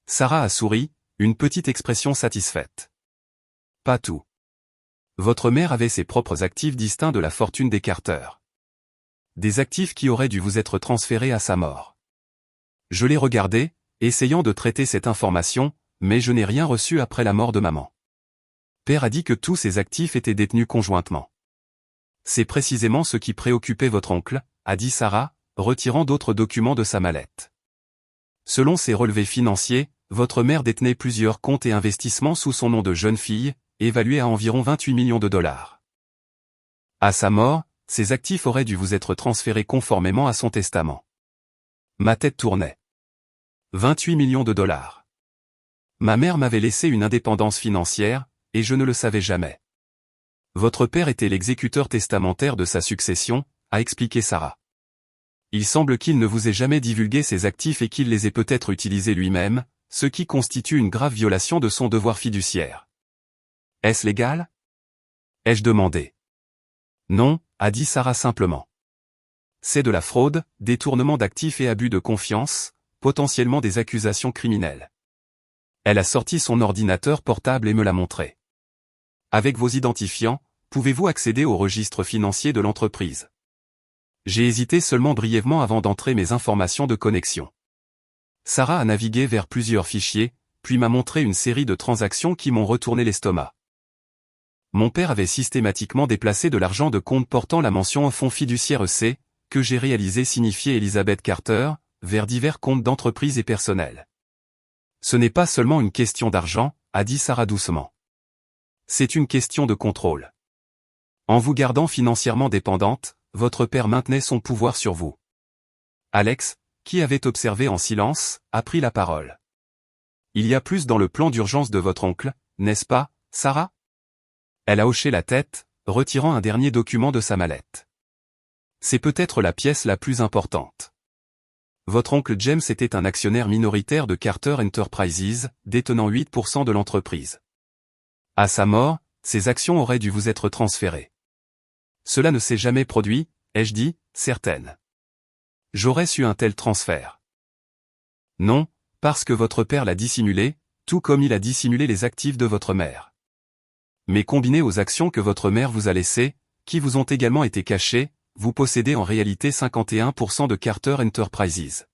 Sarah a souri, une petite expression satisfaite. Pas tout. Votre mère avait ses propres actifs distincts de la fortune des Carter. Des actifs qui auraient dû vous être transférés à sa mort. Je l'ai regardé, essayant de traiter cette information, mais je n'ai rien reçu après la mort de maman. Père a dit que tous ces actifs étaient détenus conjointement. C'est précisément ce qui préoccupait votre oncle, a dit Sarah, retirant d'autres documents de sa mallette. Selon ses relevés financiers, votre mère détenait plusieurs comptes et investissements sous son nom de jeune fille, évalués à environ 28 millions de dollars. À sa mort, ces actifs auraient dû vous être transférés conformément à son testament. Ma tête tournait. 28 millions de dollars. Ma mère m'avait laissé une indépendance financière, et je ne le savais jamais. Votre père était l'exécuteur testamentaire de sa succession, a expliqué Sarah. Il semble qu'il ne vous ait jamais divulgué ses actifs et qu'il les ait peut-être utilisés lui-même, ce qui constitue une grave violation de son devoir fiduciaire. Est-ce légal ? Ai-je demandé. Non, a dit Sarah simplement. C'est de la fraude, détournement d'actifs et abus de confiance, potentiellement des accusations criminelles. Elle a sorti son ordinateur portable et me l'a montré. Avec vos identifiants, pouvez-vous accéder au registre financier de l'entreprise ? J'ai hésité seulement brièvement avant d'entrer mes informations de connexion. Sarah a navigué vers plusieurs fichiers, puis m'a montré une série de transactions qui m'ont retourné l'estomac. Mon père avait systématiquement déplacé de l'argent de compte portant la mention fonds fiduciaire EC, que j'ai réalisé signifier Elizabeth Carter, vers divers comptes d'entreprise et personnels. Ce n'est pas seulement une question d'argent, a dit Sarah doucement. C'est une question de contrôle. En vous gardant financièrement dépendante, votre père maintenait son pouvoir sur vous. Alex, qui avait observé en silence, a pris la parole. Il y a plus dans le plan d'urgence de votre oncle, n'est-ce pas, Sarah ? Elle a hoché la tête, retirant un dernier document de sa mallette. C'est peut-être la pièce la plus importante. Votre oncle James était un actionnaire minoritaire de Carter Enterprises, détenant 8% de l'entreprise. À sa mort, ses actions auraient dû vous être transférées. Cela ne s'est jamais produit, ai-je dit, certaine. J'aurais su un tel transfert. Non, parce que votre père l'a dissimulé, tout comme il a dissimulé les actifs de votre mère. Mais combiné aux actions que votre mère vous a laissées, qui vous ont également été cachées, vous possédez en réalité 51% de Carter Enterprises.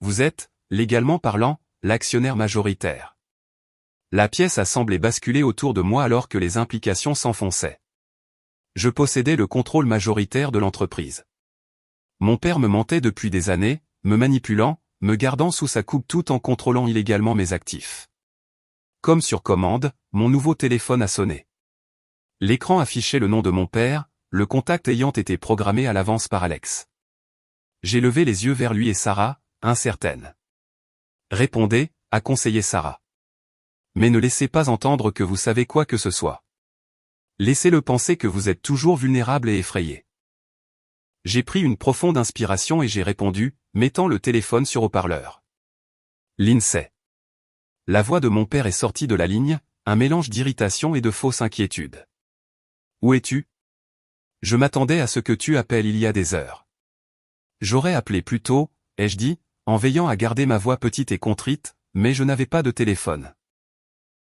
Vous êtes, légalement parlant, l'actionnaire majoritaire. La pièce a semblé basculer autour de moi alors que les implications s'enfonçaient. Je possédais le contrôle majoritaire de l'entreprise. Mon père me mentait depuis des années, me manipulant, me gardant sous sa coupe tout en contrôlant illégalement mes actifs. Comme sur commande, mon nouveau téléphone a sonné. L'écran affichait le nom de mon père, le contact ayant été programmé à l'avance par Alex. J'ai levé les yeux vers lui et Sarah, incertaine. Répondez, a conseillé Sarah. Mais ne laissez pas entendre que vous savez quoi que ce soit. Laissez-le penser que vous êtes toujours vulnérable et effrayé. J'ai pris une profonde inspiration et j'ai répondu, mettant le téléphone sur haut-parleur. Lindsay. La voix de mon père est sortie de la ligne, un mélange d'irritation et de fausse inquiétude. Où es-tu? Je m'attendais à ce que tu appelles il y a des heures. J'aurais appelé plus tôt, ai-je dit, en veillant à garder ma voix petite et contrite, mais je n'avais pas de téléphone.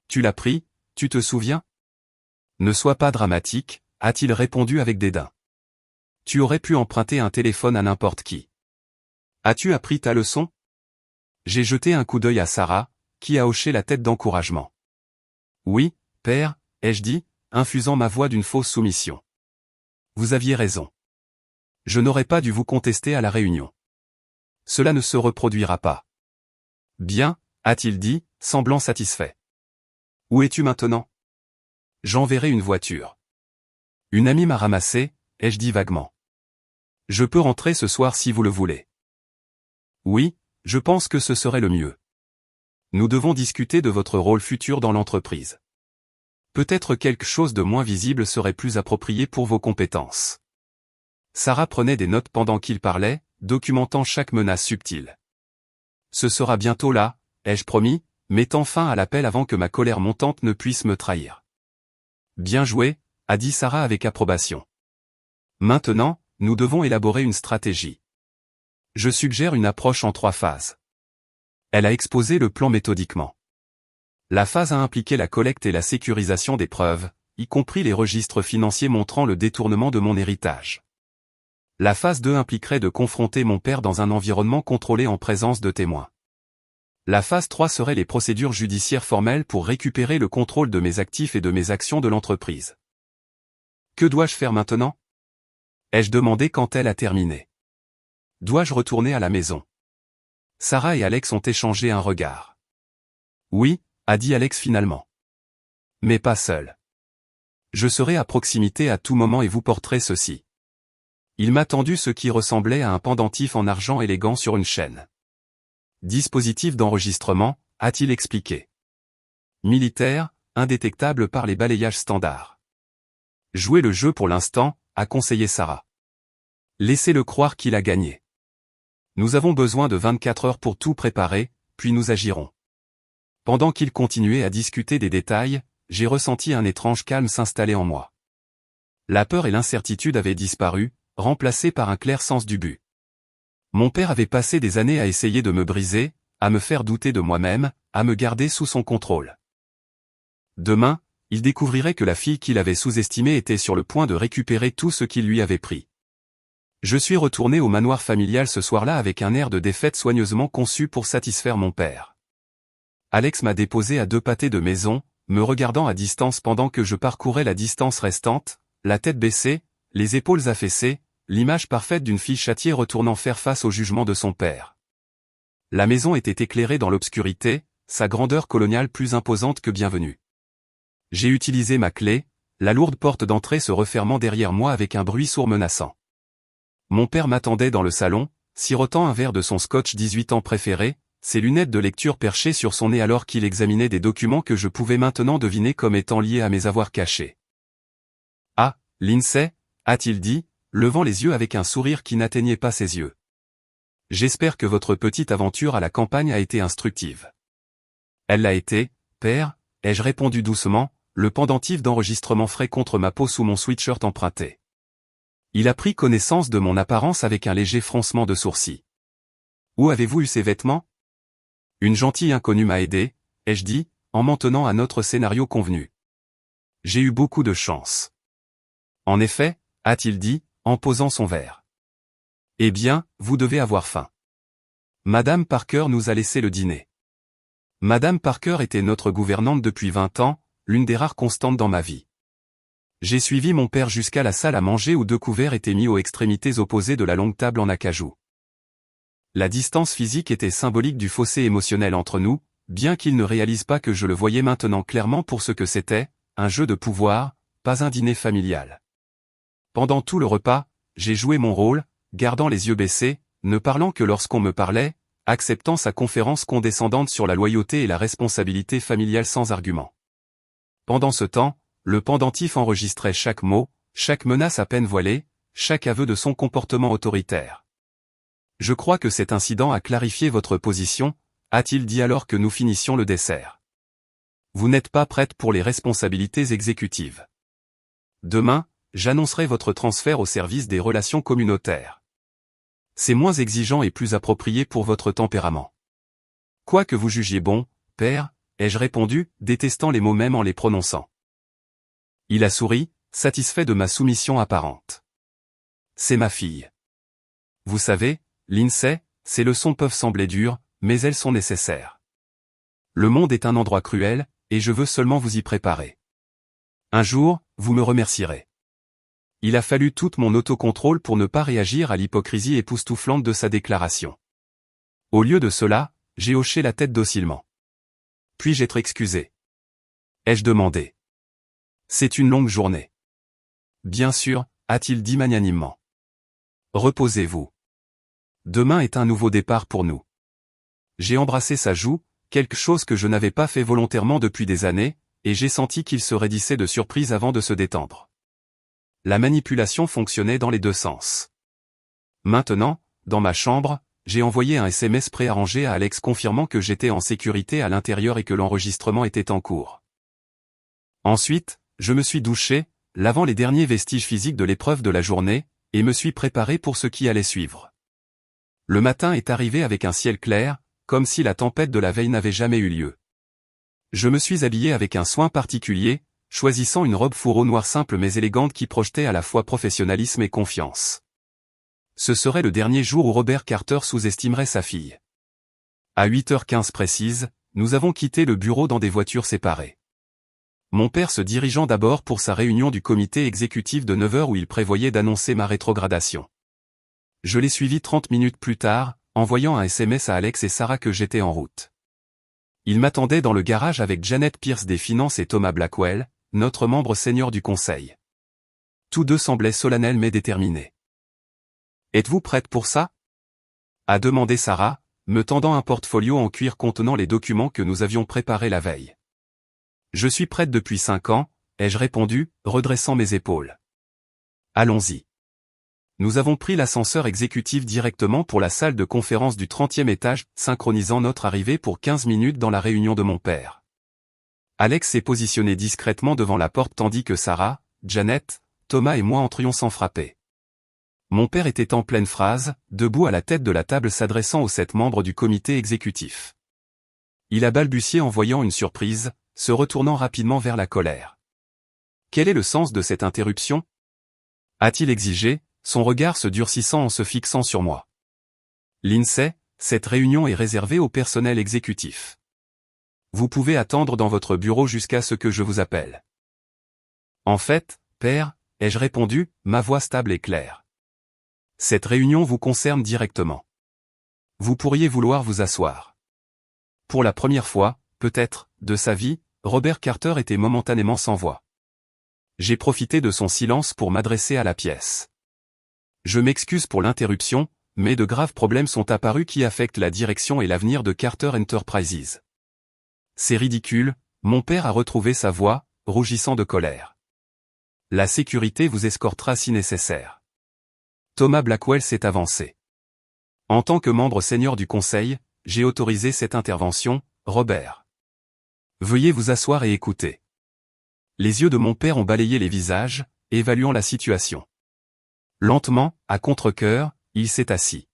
Tu l'as pris, tu te souviens? Ne sois pas dramatique, a-t-il répondu avec dédain. Tu aurais pu emprunter un téléphone à n'importe qui. As-tu appris ta leçon? J'ai jeté un coup d'œil à Sarah, qui a hoché la tête d'encouragement. Oui, père, ai-je dit, infusant ma voix d'une fausse soumission. Vous aviez raison. Je n'aurais pas dû vous contester à la réunion. Cela ne se reproduira pas. Bien, a-t-il dit, semblant satisfait. Où es-tu maintenant? J'enverrai une voiture. Une amie m'a ramassé, ai-je dit vaguement. Je peux rentrer ce soir si vous le voulez. Oui, je pense que ce serait le mieux. Nous devons discuter de votre rôle futur dans l'entreprise. Peut-être quelque chose de moins visible serait plus approprié pour vos compétences. Sarah prenait des notes pendant qu'il parlait, documentant chaque menace subtile. Ce sera bientôt là, ai-je promis, mettant fin à l'appel avant que ma colère montante ne puisse me trahir. Bien joué, a dit Sarah avec approbation. Maintenant, nous devons élaborer une stratégie. Je suggère une approche en 3 phases. Elle a exposé le plan méthodiquement. La phase a impliqué la collecte et la sécurisation des preuves, y compris les registres financiers montrant le détournement de mon héritage. La phase 2 impliquerait de confronter mon père dans un environnement contrôlé en présence de témoins. La phase 3 serait les procédures judiciaires formelles pour récupérer le contrôle de mes actifs et de mes actions de l'entreprise. Que dois-je faire maintenant? Ai-je demandé quand elle a terminé. Dois-je retourner à la maison? Sarah et Alex ont échangé un regard. Oui, a dit Alex finalement. Mais pas seul. Je serai à proximité à tout moment et vous porterez ceci. Il m'a tendu ce qui ressemblait à un pendentif en argent élégant sur une chaîne. Dispositif d'enregistrement, a-t-il expliqué. Militaire, indétectable par les balayages standards. Jouez le jeu pour l'instant, a conseillé Sarah. Laissez-le croire qu'il a gagné. Nous avons besoin de 24 heures pour tout préparer, puis nous agirons. Pendant qu'il continuait à discuter des détails, j'ai ressenti un étrange calme s'installer en moi. La peur et l'incertitude avaient disparu, remplacés par un clair sens du but. Mon père avait passé des années à essayer de me briser, à me faire douter de moi-même, à me garder sous son contrôle. Demain, il découvrirait que la fille qu'il avait sous-estimée était sur le point de récupérer tout ce qu'il lui avait pris. Je suis retourné au manoir familial ce soir-là avec un air de défaite soigneusement conçu pour satisfaire mon père. Alex m'a déposé à 2 pâtés de maison, me regardant à distance pendant que je parcourais la distance restante, la tête baissée, les épaules affaissées, l'image parfaite d'une fille châtiée retournant faire face au jugement de son père. La maison était éclairée dans l'obscurité, sa grandeur coloniale plus imposante que bienvenue. J'ai utilisé ma clé, la lourde porte d'entrée se refermant derrière moi avec un bruit sourd menaçant. Mon père m'attendait dans le salon, sirotant un verre de son scotch 18 ans préféré, ses lunettes de lecture perchées sur son nez alors qu'il examinait des documents que je pouvais maintenant deviner comme étant liés à mes avoirs cachés. « Ah, Lindsay » a-t-il dit, levant les yeux avec un sourire qui n'atteignait pas ses yeux. « J'espère que votre petite aventure à la campagne a été instructive. » Elle l'a été, père, ai-je répondu doucement, le pendentif d'enregistrement frais contre ma peau sous mon sweatshirt emprunté. Il a pris connaissance de mon apparence avec un léger froncement de sourcils. « Où avez-vous eu ces vêtements? » Une gentille inconnue m'a aidé, ai-je dit, en m'en tenant à notre scénario convenu. J'ai eu beaucoup de chance. En effet, a-t-il dit, en posant son verre. Eh bien, vous devez avoir faim. Madame Parker nous a laissé le dîner. Madame Parker était notre gouvernante depuis 20 ans, l'une des rares constantes dans ma vie. J'ai suivi mon père jusqu'à la salle à manger où 2 couverts étaient mis aux extrémités opposées de la longue table en acajou. La distance physique était symbolique du fossé émotionnel entre nous, bien qu'il ne réalise pas que je le voyais maintenant clairement pour ce que c'était, un jeu de pouvoir, pas un dîner familial. Pendant tout le repas, j'ai joué mon rôle, gardant les yeux baissés, ne parlant que lorsqu'on me parlait, acceptant sa conférence condescendante sur la loyauté et la responsabilité familiale sans argument. Pendant ce temps, le pendentif enregistrait chaque mot, chaque menace à peine voilée, chaque aveu de son comportement autoritaire. Je crois que cet incident a clarifié votre position, a-t-il dit alors que nous finissions le dessert. Vous n'êtes pas prête pour les responsabilités exécutives. Demain, j'annoncerai votre transfert au service des relations communautaires. C'est moins exigeant et plus approprié pour votre tempérament. Quoi que vous jugiez bon, père, ai-je répondu, détestant les mots même en les prononçant. Il a souri, satisfait de ma soumission apparente. C'est ma fille. Vous savez, Lindsay, ces leçons peuvent sembler dures, mais elles sont nécessaires. Le monde est un endroit cruel, et je veux seulement vous y préparer. Un jour, vous me remercierez. Il a fallu tout mon autocontrôle pour ne pas réagir à l'hypocrisie époustouflante de sa déclaration. Au lieu de cela, j'ai hoché la tête docilement. Puis-je être excusé? Ai-je demandé. C'est une longue journée. Bien sûr, a-t-il dit magnanimement. Reposez-vous. Demain est un nouveau départ pour nous. J'ai embrassé sa joue, quelque chose que je n'avais pas fait volontairement depuis des années, et j'ai senti qu'il se raidissait de surprise avant de se détendre. La manipulation fonctionnait dans les deux sens. Maintenant, dans ma chambre, j'ai envoyé un SMS préarrangé à Alex confirmant que j'étais en sécurité à l'intérieur et que l'enregistrement était en cours. Ensuite, je me suis douché, lavant les derniers vestiges physiques de l'épreuve de la journée, et me suis préparé pour ce qui allait suivre. Le matin est arrivé avec un ciel clair, comme si la tempête de la veille n'avait jamais eu lieu. Je me suis habillé avec un soin particulier, choisissant une robe fourreau noire simple mais élégante qui projetait à la fois professionnalisme et confiance. Ce serait le dernier jour où Robert Carter sous-estimerait sa fille. À 8h15 précise, nous avons quitté le bureau dans des voitures séparées. Mon père se dirigeant d'abord pour sa réunion du comité exécutif de 9h où il prévoyait d'annoncer ma rétrogradation. Je l'ai suivi 30 minutes plus tard, envoyant un SMS à Alex et Sarah que j'étais en route. Ils m'attendaient dans le garage avec Janet Pierce des Finances et Thomas Blackwell, notre membre senior du conseil. Tous deux semblaient solennels mais déterminés. « Êtes-vous prête pour ça ?» a demandé Sarah, me tendant un portfolio en cuir contenant les documents que nous avions préparés la veille. « Je suis prête depuis 5 ans, ai-je répondu, redressant mes épaules. « Allons-y. » Nous avons pris l'ascenseur exécutif directement pour la salle de conférence du 30e étage, synchronisant notre arrivée pour 15 minutes dans la réunion de mon père. Alex s'est positionné discrètement devant la porte tandis que Sarah, Janet, Thomas et moi entrions sans frapper. Mon père était en pleine phrase, debout à la tête de la table s'adressant aux 7 membres du comité exécutif. Il a balbutié en voyant une surprise, se retournant rapidement vers la colère. Quel est le sens de cette interruption? A-t-il exigé, son regard se durcissant en se fixant sur moi. Lindsay, cette réunion est réservée au personnel exécutif. Vous pouvez attendre dans votre bureau jusqu'à ce que je vous appelle. En fait, père, ai-je répondu, ma voix stable et claire. Cette réunion vous concerne directement. Vous pourriez vouloir vous asseoir. Pour la première fois, peut-être, de sa vie, Robert Carter était momentanément sans voix. J'ai profité de son silence pour m'adresser à la pièce. Je m'excuse pour l'interruption, mais de graves problèmes sont apparus qui affectent la direction et l'avenir de Carter Enterprises. C'est ridicule, mon père a retrouvé sa voix, rougissant de colère. La sécurité vous escortera si nécessaire. Thomas Blackwell s'est avancé. En tant que membre senior du conseil, j'ai autorisé cette intervention, Robert. Veuillez vous asseoir et écouter. Les yeux de mon père ont balayé les visages, évaluant la situation. Lentement, à contre-cœur, il s'est assis.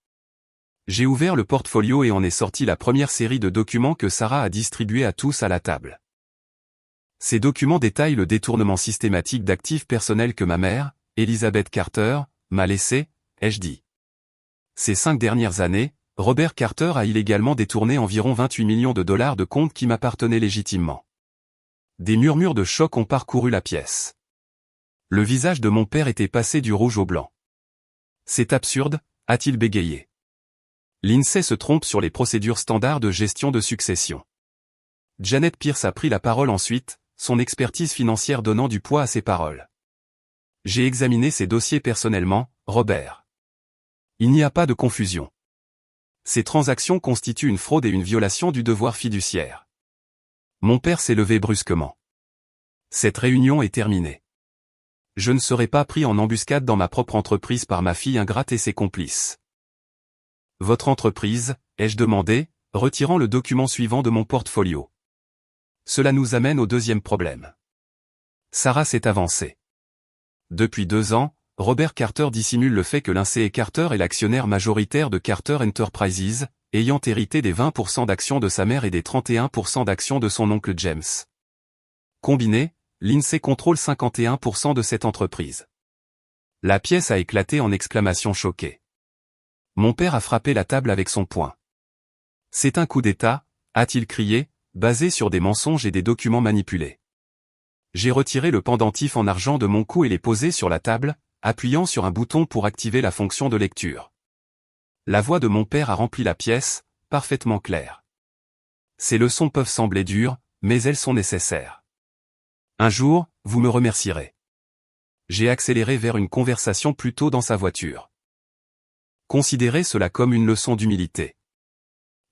J'ai ouvert le portfolio et en ai sorti la première série de documents que Sarah a distribués à tous à la table. Ces documents détaillent le détournement systématique d'actifs personnels que ma mère, Elizabeth Carter, m'a laissé, ai-je dit. Ces 5 dernières années, Robert Carter a illégalement détourné environ 28 millions de dollars de comptes qui m'appartenaient légitimement. Des murmures de choc ont parcouru la pièce. Le visage de mon père était passé du rouge au blanc. C'est absurde, a-t-il bégayé. L'INSEE se trompe sur les procédures standards de gestion de succession. Janet Pierce a pris la parole ensuite, son expertise financière donnant du poids à ses paroles. J'ai examiné ces dossiers personnellement, Robert. Il n'y a pas de confusion. Ces transactions constituent une fraude et une violation du devoir fiduciaire. Mon père s'est levé brusquement. Cette réunion est terminée. Je ne serai pas pris en embuscade dans ma propre entreprise par ma fille ingrate et ses complices. Votre entreprise, ai-je demandé, retirant le document suivant de mon portfolio. Cela nous amène au deuxième problème. Sarah s'est avancée. Depuis 2 ans, Robert Carter dissimule le fait que Lindsay Carter est l'actionnaire majoritaire de Carter Enterprises, ayant hérité des 20% d'actions de sa mère et des 31% d'actions de son oncle James. Combiné, Lindsay contrôle 51% de cette entreprise. La pièce a éclaté en exclamations choquées. Mon père a frappé la table avec son poing. C'est un coup d'État, a-t-il crié, basé sur des mensonges et des documents manipulés. J'ai retiré le pendentif en argent de mon cou et l'ai posé sur la table, appuyant sur un bouton pour activer la fonction de lecture. La voix de mon père a rempli la pièce, parfaitement claire. Ces leçons peuvent sembler dures, mais elles sont nécessaires. Un jour, vous me remercierez. J'ai accéléré vers une conversation plus tôt dans sa voiture. Considérez cela comme une leçon d'humilité.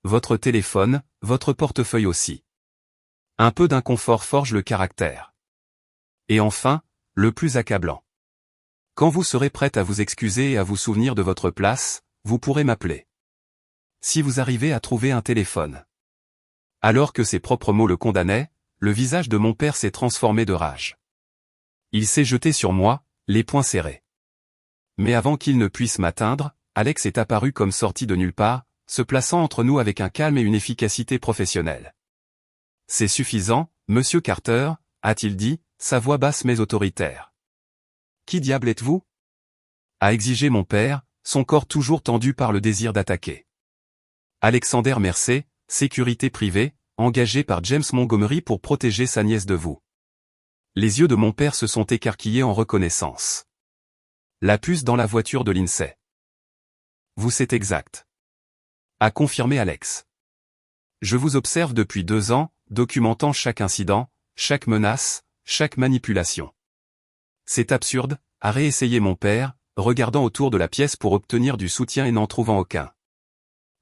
Votre téléphone, votre portefeuille aussi. Un peu d'inconfort forge le caractère. Et enfin, le plus accablant. Quand vous serez prête à vous excuser et à vous souvenir de votre place, vous pourrez m'appeler. Si vous arrivez à trouver un téléphone. Alors que ses propres mots le condamnaient, le visage de mon père s'est transformé de rage. Il s'est jeté sur moi, les poings serrés. Mais avant qu'il ne puisse m'atteindre, Alex est apparu comme sorti de nulle part, se plaçant entre nous avec un calme et une efficacité professionnelle. C'est suffisant, monsieur Carter, a-t-il dit, sa voix basse mais autoritaire. Qui diable êtes-vous ? A exigé mon père, son corps toujours tendu par le désir d'attaquer. Alexander Mercer, sécurité privée, engagé par James Montgomery pour protéger sa nièce de vous. Les yeux de mon père se sont écarquillés en reconnaissance. La puce dans la voiture de Lindsay. Vous c'est exact. A confirmé Alex. Je vous observe depuis 2 ans, documentant chaque incident, chaque menace, chaque manipulation. C'est absurde, a réessayé mon père, regardant autour de la pièce pour obtenir du soutien et n'en trouvant aucun.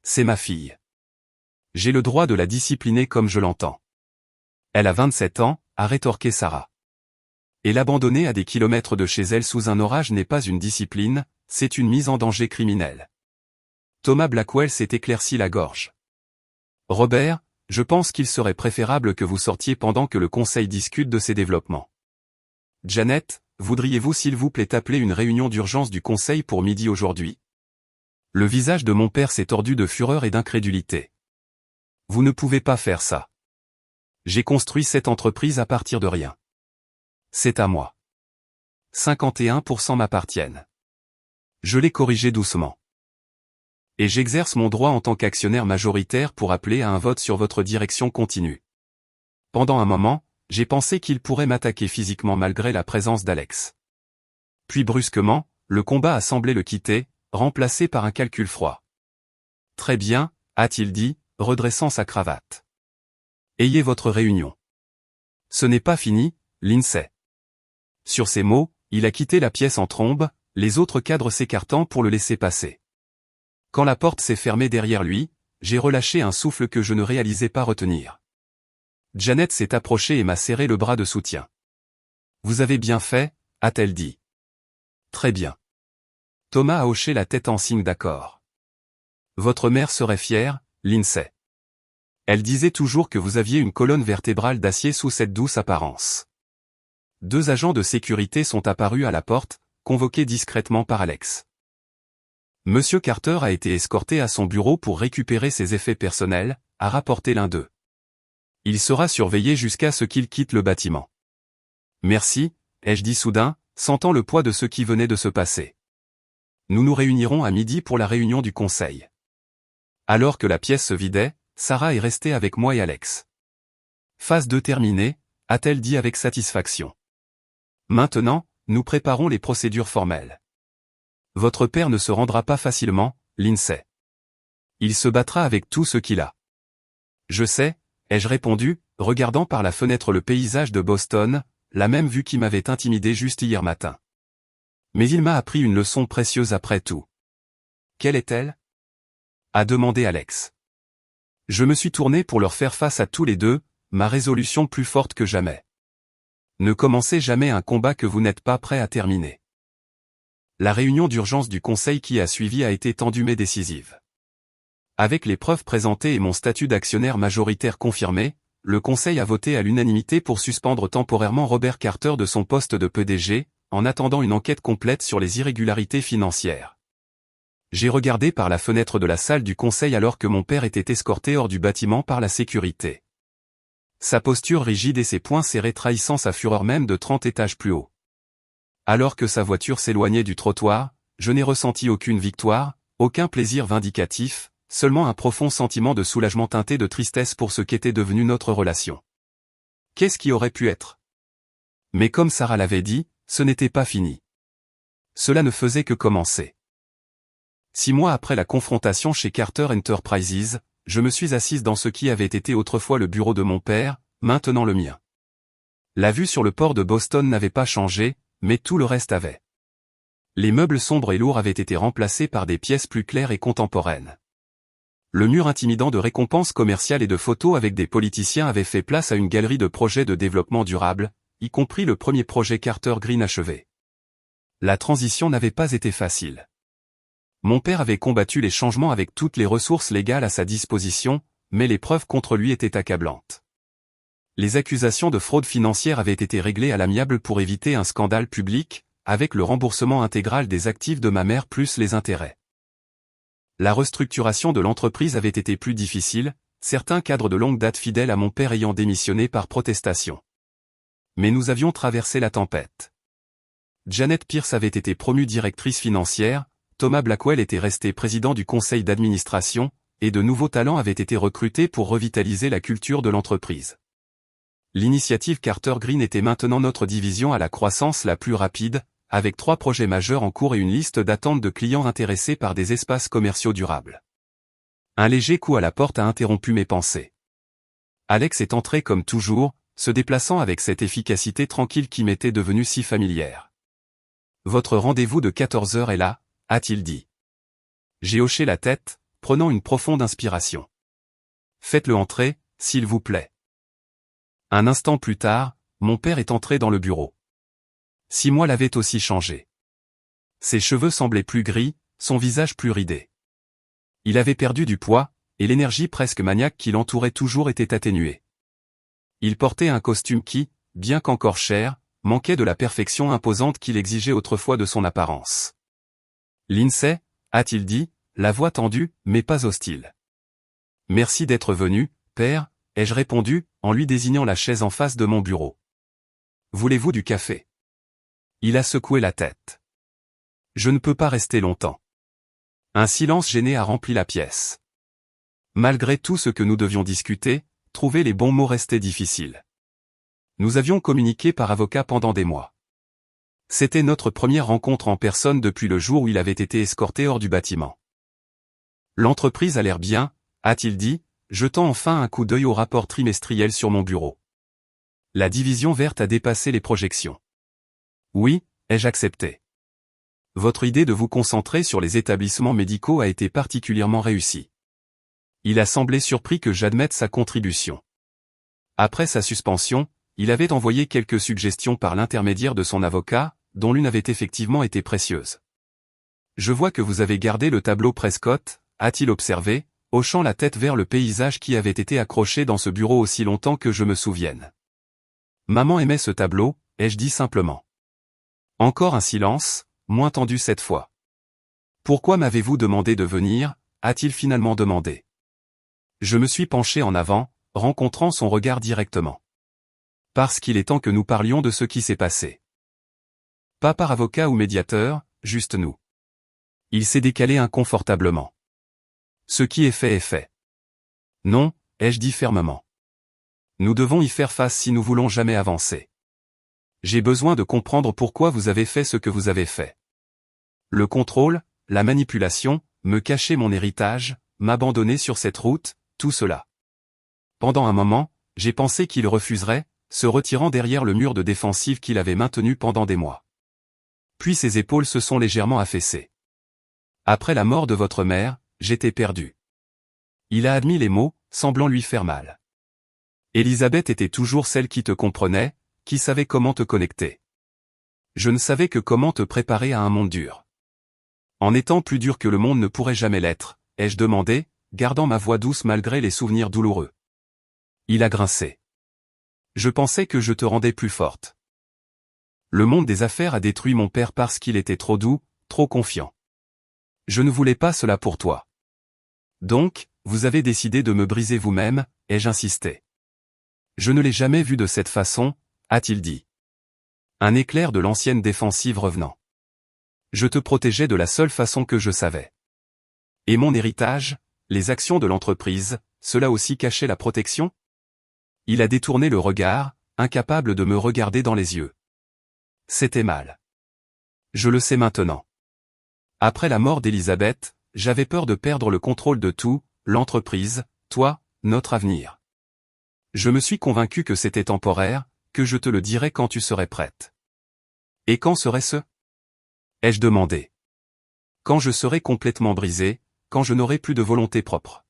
C'est ma fille. J'ai le droit de la discipliner comme je l'entends. Elle a 27 ans, a rétorqué Sarah. Et l'abandonner à des kilomètres de chez elle sous un orage n'est pas une discipline, c'est une mise en danger criminelle. Thomas Blackwell s'est éclairci la gorge. Robert, je pense qu'il serait préférable que vous sortiez pendant que le conseil discute de ces développements. Janet, voudriez-vous s'il vous plaît appeler une réunion d'urgence du conseil pour midi aujourd'hui ? Le visage de mon père s'est tordu de fureur et d'incrédulité. Vous ne pouvez pas faire ça. J'ai construit cette entreprise à partir de rien. C'est à moi. 51% m'appartiennent. Je l'ai corrigé doucement. Et j'exerce mon droit en tant qu'actionnaire majoritaire pour appeler à un vote sur votre direction continue. Pendant un moment, j'ai pensé qu'il pourrait m'attaquer physiquement malgré la présence d'Alex. Puis brusquement, le combat a semblé le quitter, remplacé par un calcul froid. Très bien, a-t-il dit, redressant sa cravate. Ayez votre réunion. Ce n'est pas fini, Lindsay. Sur ces mots, il a quitté la pièce en trombe, les autres cadres s'écartant pour le laisser passer. Quand la porte s'est fermée derrière lui, j'ai relâché un souffle que je ne réalisais pas retenir. Janet s'est approchée et m'a serré le bras de soutien. Vous avez bien fait, a-t-elle dit. Très bien. Thomas a hoché la tête en signe d'accord. Votre mère serait fière, Lindsay. Elle disait toujours que vous aviez une colonne vertébrale d'acier sous cette douce apparence. 2 agents de sécurité sont apparus à la porte, convoqués discrètement par Alex. Monsieur Carter a été escorté à son bureau pour récupérer ses effets personnels, a rapporté l'un d'eux. Il sera surveillé jusqu'à ce qu'il quitte le bâtiment. Merci, ai-je dit soudain, sentant le poids de ce qui venait de se passer. Nous nous réunirons à midi pour la réunion du conseil. Alors que la pièce se vidait, Sarah est restée avec moi et Alex. Phase 2 terminée, a-t-elle dit avec satisfaction. Maintenant, nous préparons les procédures formelles. Votre père ne se rendra pas facilement, Lindsay. Il se battra avec tout ce qu'il a. Je sais, ai-je répondu, regardant par la fenêtre le paysage de Boston, la même vue qui m'avait intimidé juste hier matin. Mais il m'a appris une leçon précieuse après tout. Quelle est-elle ? A demandé Alex. Je me suis tourné pour leur faire face à tous les deux, ma résolution plus forte que jamais. Ne commencez jamais un combat que vous n'êtes pas prêt à terminer. La réunion d'urgence du conseil qui a suivi a été tendue mais décisive. Avec les preuves présentées et mon statut d'actionnaire majoritaire confirmé, le conseil a voté à l'unanimité pour suspendre temporairement Robert Carter de son poste de PDG, en attendant une enquête complète sur les irrégularités financières. J'ai regardé par la fenêtre de la salle du conseil alors que mon père était escorté hors du bâtiment par la sécurité. Sa posture rigide et ses poings serrés trahissant sa fureur même de 30 étages plus haut. Alors que sa voiture s'éloignait du trottoir, je n'ai ressenti aucune victoire, aucun plaisir vindicatif, seulement un profond sentiment de soulagement teinté de tristesse pour ce qu'était devenue notre relation. Qu'est-ce qui aurait pu être? Mais comme Sarah l'avait dit, ce n'était pas fini. Cela ne faisait que commencer. 6 mois après la confrontation chez Carter Enterprises, je me suis assise dans ce qui avait été autrefois le bureau de mon père, maintenant le mien. La vue sur le port de Boston n'avait pas changé, mais tout le reste avait. Les meubles sombres et lourds avaient été remplacés par des pièces plus claires et contemporaines. Le mur intimidant de récompenses commerciales et de photos avec des politiciens avait fait place à une galerie de projets de développement durable, y compris le premier projet Carter Green achevé. La transition n'avait pas été facile. Mon père avait combattu les changements avec toutes les ressources légales à sa disposition, mais les preuves contre lui étaient accablantes. Les accusations de fraude financière avaient été réglées à l'amiable pour éviter un scandale public, avec le remboursement intégral des actifs de ma mère plus les intérêts. La restructuration de l'entreprise avait été plus difficile, certains cadres de longue date fidèles à mon père ayant démissionné par protestation. Mais nous avions traversé la tempête. Janet Pierce avait été promue directrice financière, Thomas Blackwell était resté président du conseil d'administration, et de nouveaux talents avaient été recrutés pour revitaliser la culture de l'entreprise. L'initiative Carter Green était maintenant notre division à la croissance la plus rapide, avec 3 projets majeurs en cours et une liste d'attente de clients intéressés par des espaces commerciaux durables. Un léger coup à la porte a interrompu mes pensées. Alex est entré comme toujours, se déplaçant avec cette efficacité tranquille qui m'était devenue si familière. « Votre rendez-vous de 14 heures est là », a-t-il dit. J'ai hoché la tête, prenant une profonde inspiration. « Faites-le entrer, s'il vous plaît. » Un instant plus tard, mon père est entré dans le bureau. 6 mois l'avaient aussi changé. Ses cheveux semblaient plus gris, son visage plus ridé. Il avait perdu du poids, et l'énergie presque maniaque qui l'entourait toujours était atténuée. Il portait un costume qui, bien qu'encore cher, manquait de la perfection imposante qu'il exigeait autrefois de son apparence. « Lindsay » a-t-il dit, la voix tendue, mais pas hostile. « Merci d'être venu, père », ai-je répondu, en lui désignant la chaise en face de mon bureau. « Voulez-vous du café ?» Il a secoué la tête. « Je ne peux pas rester longtemps. » Un silence gêné a rempli la pièce. Malgré tout ce que nous devions discuter, trouver les bons mots restait difficile. Nous avions communiqué par avocat pendant des mois. C'était notre première rencontre en personne depuis le jour où il avait été escorté hors du bâtiment. « L'entreprise a l'air bien », a-t-il dit, jetant enfin un coup d'œil au rapport trimestriel sur mon bureau. La division verte a dépassé les projections. « Oui », ai-je accepté. « Votre idée de vous concentrer sur les établissements médicaux a été particulièrement réussie. » Il a semblé surpris que j'admette sa contribution. Après sa suspension, il avait envoyé quelques suggestions par l'intermédiaire de son avocat, dont l'une avait effectivement été précieuse. « Je vois que vous avez gardé le tableau Prescott », a-t-il observé, hochant la tête vers le paysage qui avait été accroché dans ce bureau aussi longtemps que je me souvienne. « Maman aimait ce tableau », ai-je dit simplement. Encore un silence, moins tendu cette fois. « Pourquoi m'avez-vous demandé de venir » a-t-il finalement demandé. Je me suis penché en avant, rencontrant son regard directement. « Parce qu'il est temps que nous parlions de ce qui s'est passé. » Pas par avocat ou médiateur, juste nous. Il s'est décalé inconfortablement. « Ce qui est fait est fait. »« Non », ai-je dit fermement. « Nous devons y faire face si nous voulons jamais avancer. J'ai besoin de comprendre pourquoi vous avez fait ce que vous avez fait. Le contrôle, la manipulation, me cacher mon héritage, m'abandonner sur cette route, tout cela. » Pendant un moment, j'ai pensé qu'il refuserait, se retirant derrière le mur de défensive qu'il avait maintenu pendant des mois. Puis ses épaules se sont légèrement affaissées. « Après la mort de votre mère, j'étais perdu. » Il a admis les mots, semblant lui faire mal. « Élisabeth était toujours celle qui te comprenait, qui savait comment te connecter. Je ne savais que comment te préparer à un monde dur. En étant plus dur que le monde ne pourrait jamais l'être, ai-je demandé, gardant ma voix douce malgré les souvenirs douloureux. Il a grincé. Je pensais que je te rendais plus forte. Le monde des affaires a détruit mon père parce qu'il était trop doux, trop confiant. Je ne voulais pas cela pour toi. Donc, vous avez décidé de me briser vous-même, ai-je insisté. Je ne l'ai jamais vu de cette façon, a-t-il dit. Un éclair de l'ancienne défensive revenant. Je te protégeais de la seule façon que je savais. Et mon héritage, les actions de l'entreprise, cela aussi cachait la protection? Il a détourné le regard, incapable de me regarder dans les yeux. C'était mal. Je le sais maintenant. Après la mort d'Elisabeth, j'avais peur de perdre le contrôle de tout, l'entreprise, toi, notre avenir. Je me suis convaincu que c'était temporaire, que je te le dirais quand tu serais prête. Et quand serait-ce? Ai-je demandé. Quand je serais complètement brisé, quand je n'aurais plus de volonté propre.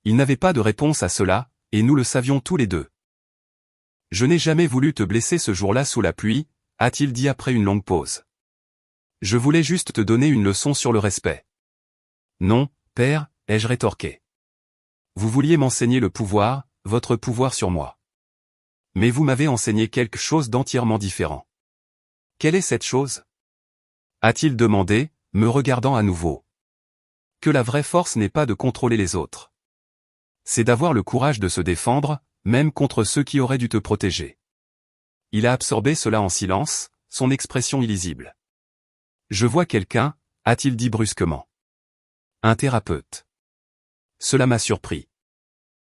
Il n'avait pas de réponse à cela, et nous le savions tous les deux. Je n'ai jamais voulu te blesser ce jour-là sous la pluie, a-t-il dit après une longue pause. Je voulais juste te donner une leçon sur le respect. Non, père, ai-je rétorqué. Vous vouliez m'enseigner le pouvoir, votre pouvoir sur moi. Mais vous m'avez enseigné quelque chose d'entièrement différent. Quelle est cette chose? A-t-il demandé, me regardant à nouveau. Que la vraie force n'est pas de contrôler les autres. C'est d'avoir le courage de se défendre, même contre ceux qui auraient dû te protéger. Il a absorbé cela en silence, son expression illisible. Je vois quelqu'un, a-t-il dit brusquement. Un thérapeute. Cela m'a surpris.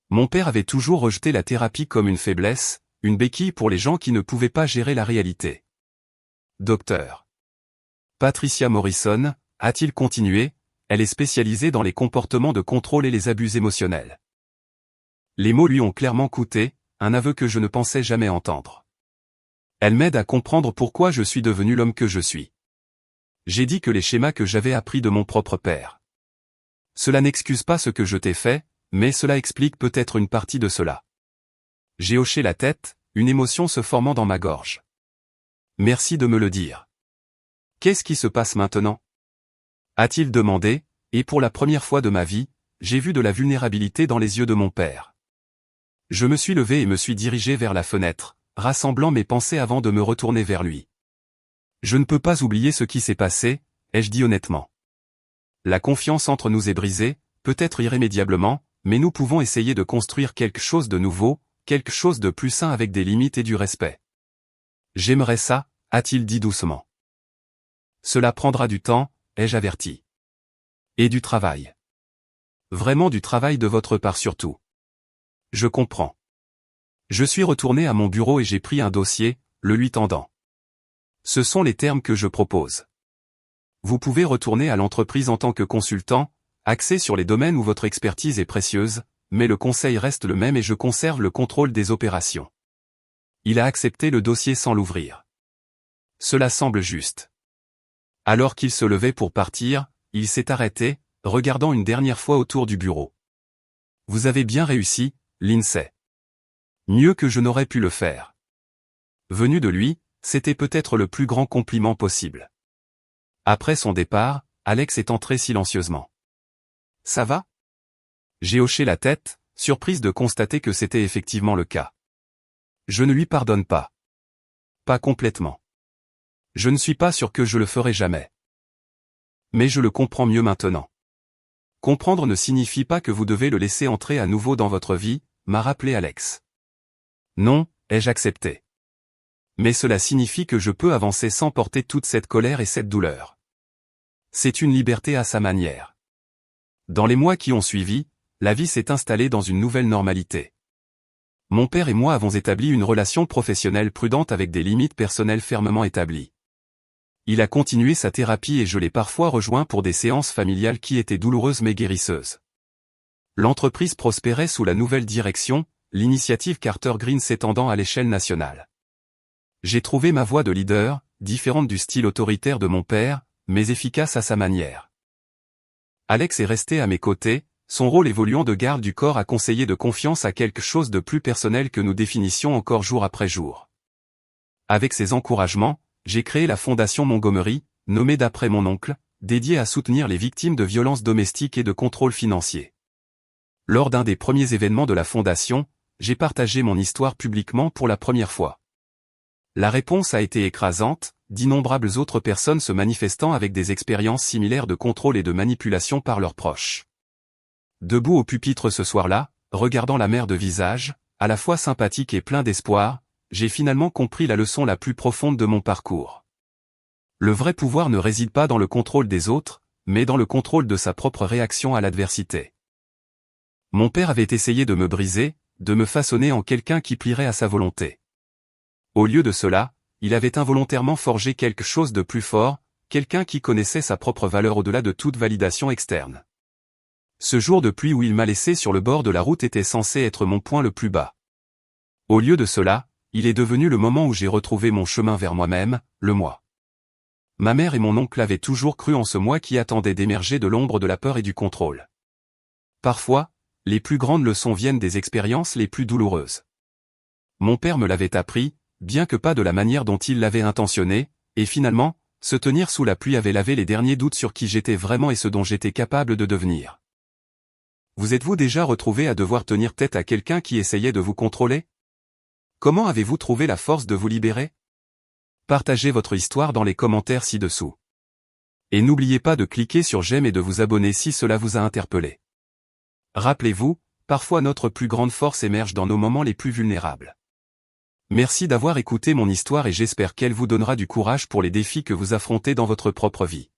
Mon père avait toujours rejeté la thérapie comme une faiblesse, une béquille pour les gens qui ne pouvaient pas gérer la réalité. Docteur. Patricia Morrison, a-t-il continué, elle est spécialisée dans les comportements de contrôle et les abus émotionnels. Les mots lui ont clairement coûté, un aveu que je ne pensais jamais entendre. Elle m'aide à comprendre pourquoi je suis devenu l'homme que je suis. J'ai dit que les schémas que j'avais appris de mon propre père. Cela n'excuse pas ce que je t'ai fait, mais cela explique peut-être une partie de cela. J'ai hoché la tête, une émotion se formant dans ma gorge. Merci de me le dire. Qu'est-ce qui se passe maintenant? A-t-il demandé, et pour la première fois de ma vie, j'ai vu de la vulnérabilité dans les yeux de mon père. Je me suis levé et me suis dirigé vers la fenêtre, rassemblant mes pensées avant de me retourner vers lui. Je ne peux pas oublier ce qui s'est passé, ai-je dit honnêtement. La confiance entre nous est brisée, peut-être irrémédiablement, mais nous pouvons essayer de construire quelque chose de nouveau, quelque chose de plus sain avec des limites et du respect. J'aimerais ça, a-t-il dit doucement. Cela prendra du temps, ai-je averti. Et du travail. Vraiment du travail de votre part surtout. Je comprends. Je suis retourné à mon bureau et j'ai pris un dossier, le lui tendant. Ce sont les termes que je propose. Vous pouvez retourner à l'entreprise en tant que consultant, axé sur les domaines où votre expertise est précieuse, mais le conseil reste le même et je conserve le contrôle des opérations. Il a accepté le dossier sans l'ouvrir. Cela semble juste. Alors qu'il se levait pour partir, il s'est arrêté, regardant une dernière fois autour du bureau. Vous avez bien réussi, Lindsay. Mieux que je n'aurais pu le faire. Venu de lui, c'était peut-être le plus grand compliment possible. Après son départ, Alex est entré silencieusement. Ça va? J'ai hoché la tête, surprise de constater que c'était effectivement le cas. Je ne lui pardonne pas. Pas complètement. Je ne suis pas sûr que je le ferai jamais. Mais je le comprends mieux maintenant. Comprendre ne signifie pas que vous devez le laisser entrer à nouveau dans votre vie, m'a rappelé Alex. Non, ai-je accepté. Mais cela signifie que je peux avancer sans porter toute cette colère et cette douleur. C'est une liberté à sa manière. Dans les mois qui ont suivi, la vie s'est installée dans une nouvelle normalité. Mon père et moi avons établi une relation professionnelle prudente avec des limites personnelles fermement établies. Il a continué sa thérapie et je l'ai parfois rejoint pour des séances familiales qui étaient douloureuses mais guérisseuses. L'entreprise prospérait sous la nouvelle direction, l'initiative Carter Green s'étendant à l'échelle nationale. J'ai trouvé ma voie de leader, différente du style autoritaire de mon père, mais efficace à sa manière. Alex est resté à mes côtés, son rôle évoluant de garde du corps à conseiller de confiance à quelque chose de plus personnel que nous définissions encore jour après jour. Avec ces encouragements, j'ai créé la Fondation Montgomery, nommée d'après mon oncle, dédiée à soutenir les victimes de violences domestiques et de contrôle financier. Lors d'un des premiers événements de la Fondation, j'ai partagé mon histoire publiquement pour la première fois. La réponse a été écrasante, d'innombrables autres personnes se manifestant avec des expériences similaires de contrôle et de manipulation par leurs proches. Debout au pupitre ce soir-là, regardant la mer de visage, à la fois sympathique et plein d'espoir, j'ai finalement compris la leçon la plus profonde de mon parcours. Le vrai pouvoir ne réside pas dans le contrôle des autres, mais dans le contrôle de sa propre réaction à l'adversité. Mon père avait essayé de me briser, de me façonner en quelqu'un qui plierait à sa volonté. Au lieu de cela, il avait involontairement forgé quelque chose de plus fort, quelqu'un qui connaissait sa propre valeur au-delà de toute validation externe. Ce jour de pluie où il m'a laissé sur le bord de la route était censé être mon point le plus bas. Au lieu de cela, il est devenu le moment où j'ai retrouvé mon chemin vers moi-même, le moi. Ma mère et mon oncle avaient toujours cru en ce moi qui attendait d'émerger de l'ombre de la peur et du contrôle. Parfois, les plus grandes leçons viennent des expériences les plus douloureuses. Mon père me l'avait appris, bien que pas de la manière dont il l'avait intentionné, et finalement, se tenir sous la pluie avait lavé les derniers doutes sur qui j'étais vraiment et ce dont j'étais capable de devenir. Vous êtes-vous déjà retrouvé à devoir tenir tête à quelqu'un qui essayait de vous contrôler? Comment avez-vous trouvé la force de vous libérer? Partagez votre histoire dans les commentaires ci-dessous. Et n'oubliez pas de cliquer sur j'aime et de vous abonner si cela vous a interpellé. Rappelez-vous, parfois notre plus grande force émerge dans nos moments les plus vulnérables. Merci d'avoir écouté mon histoire et j'espère qu'elle vous donnera du courage pour les défis que vous affrontez dans votre propre vie.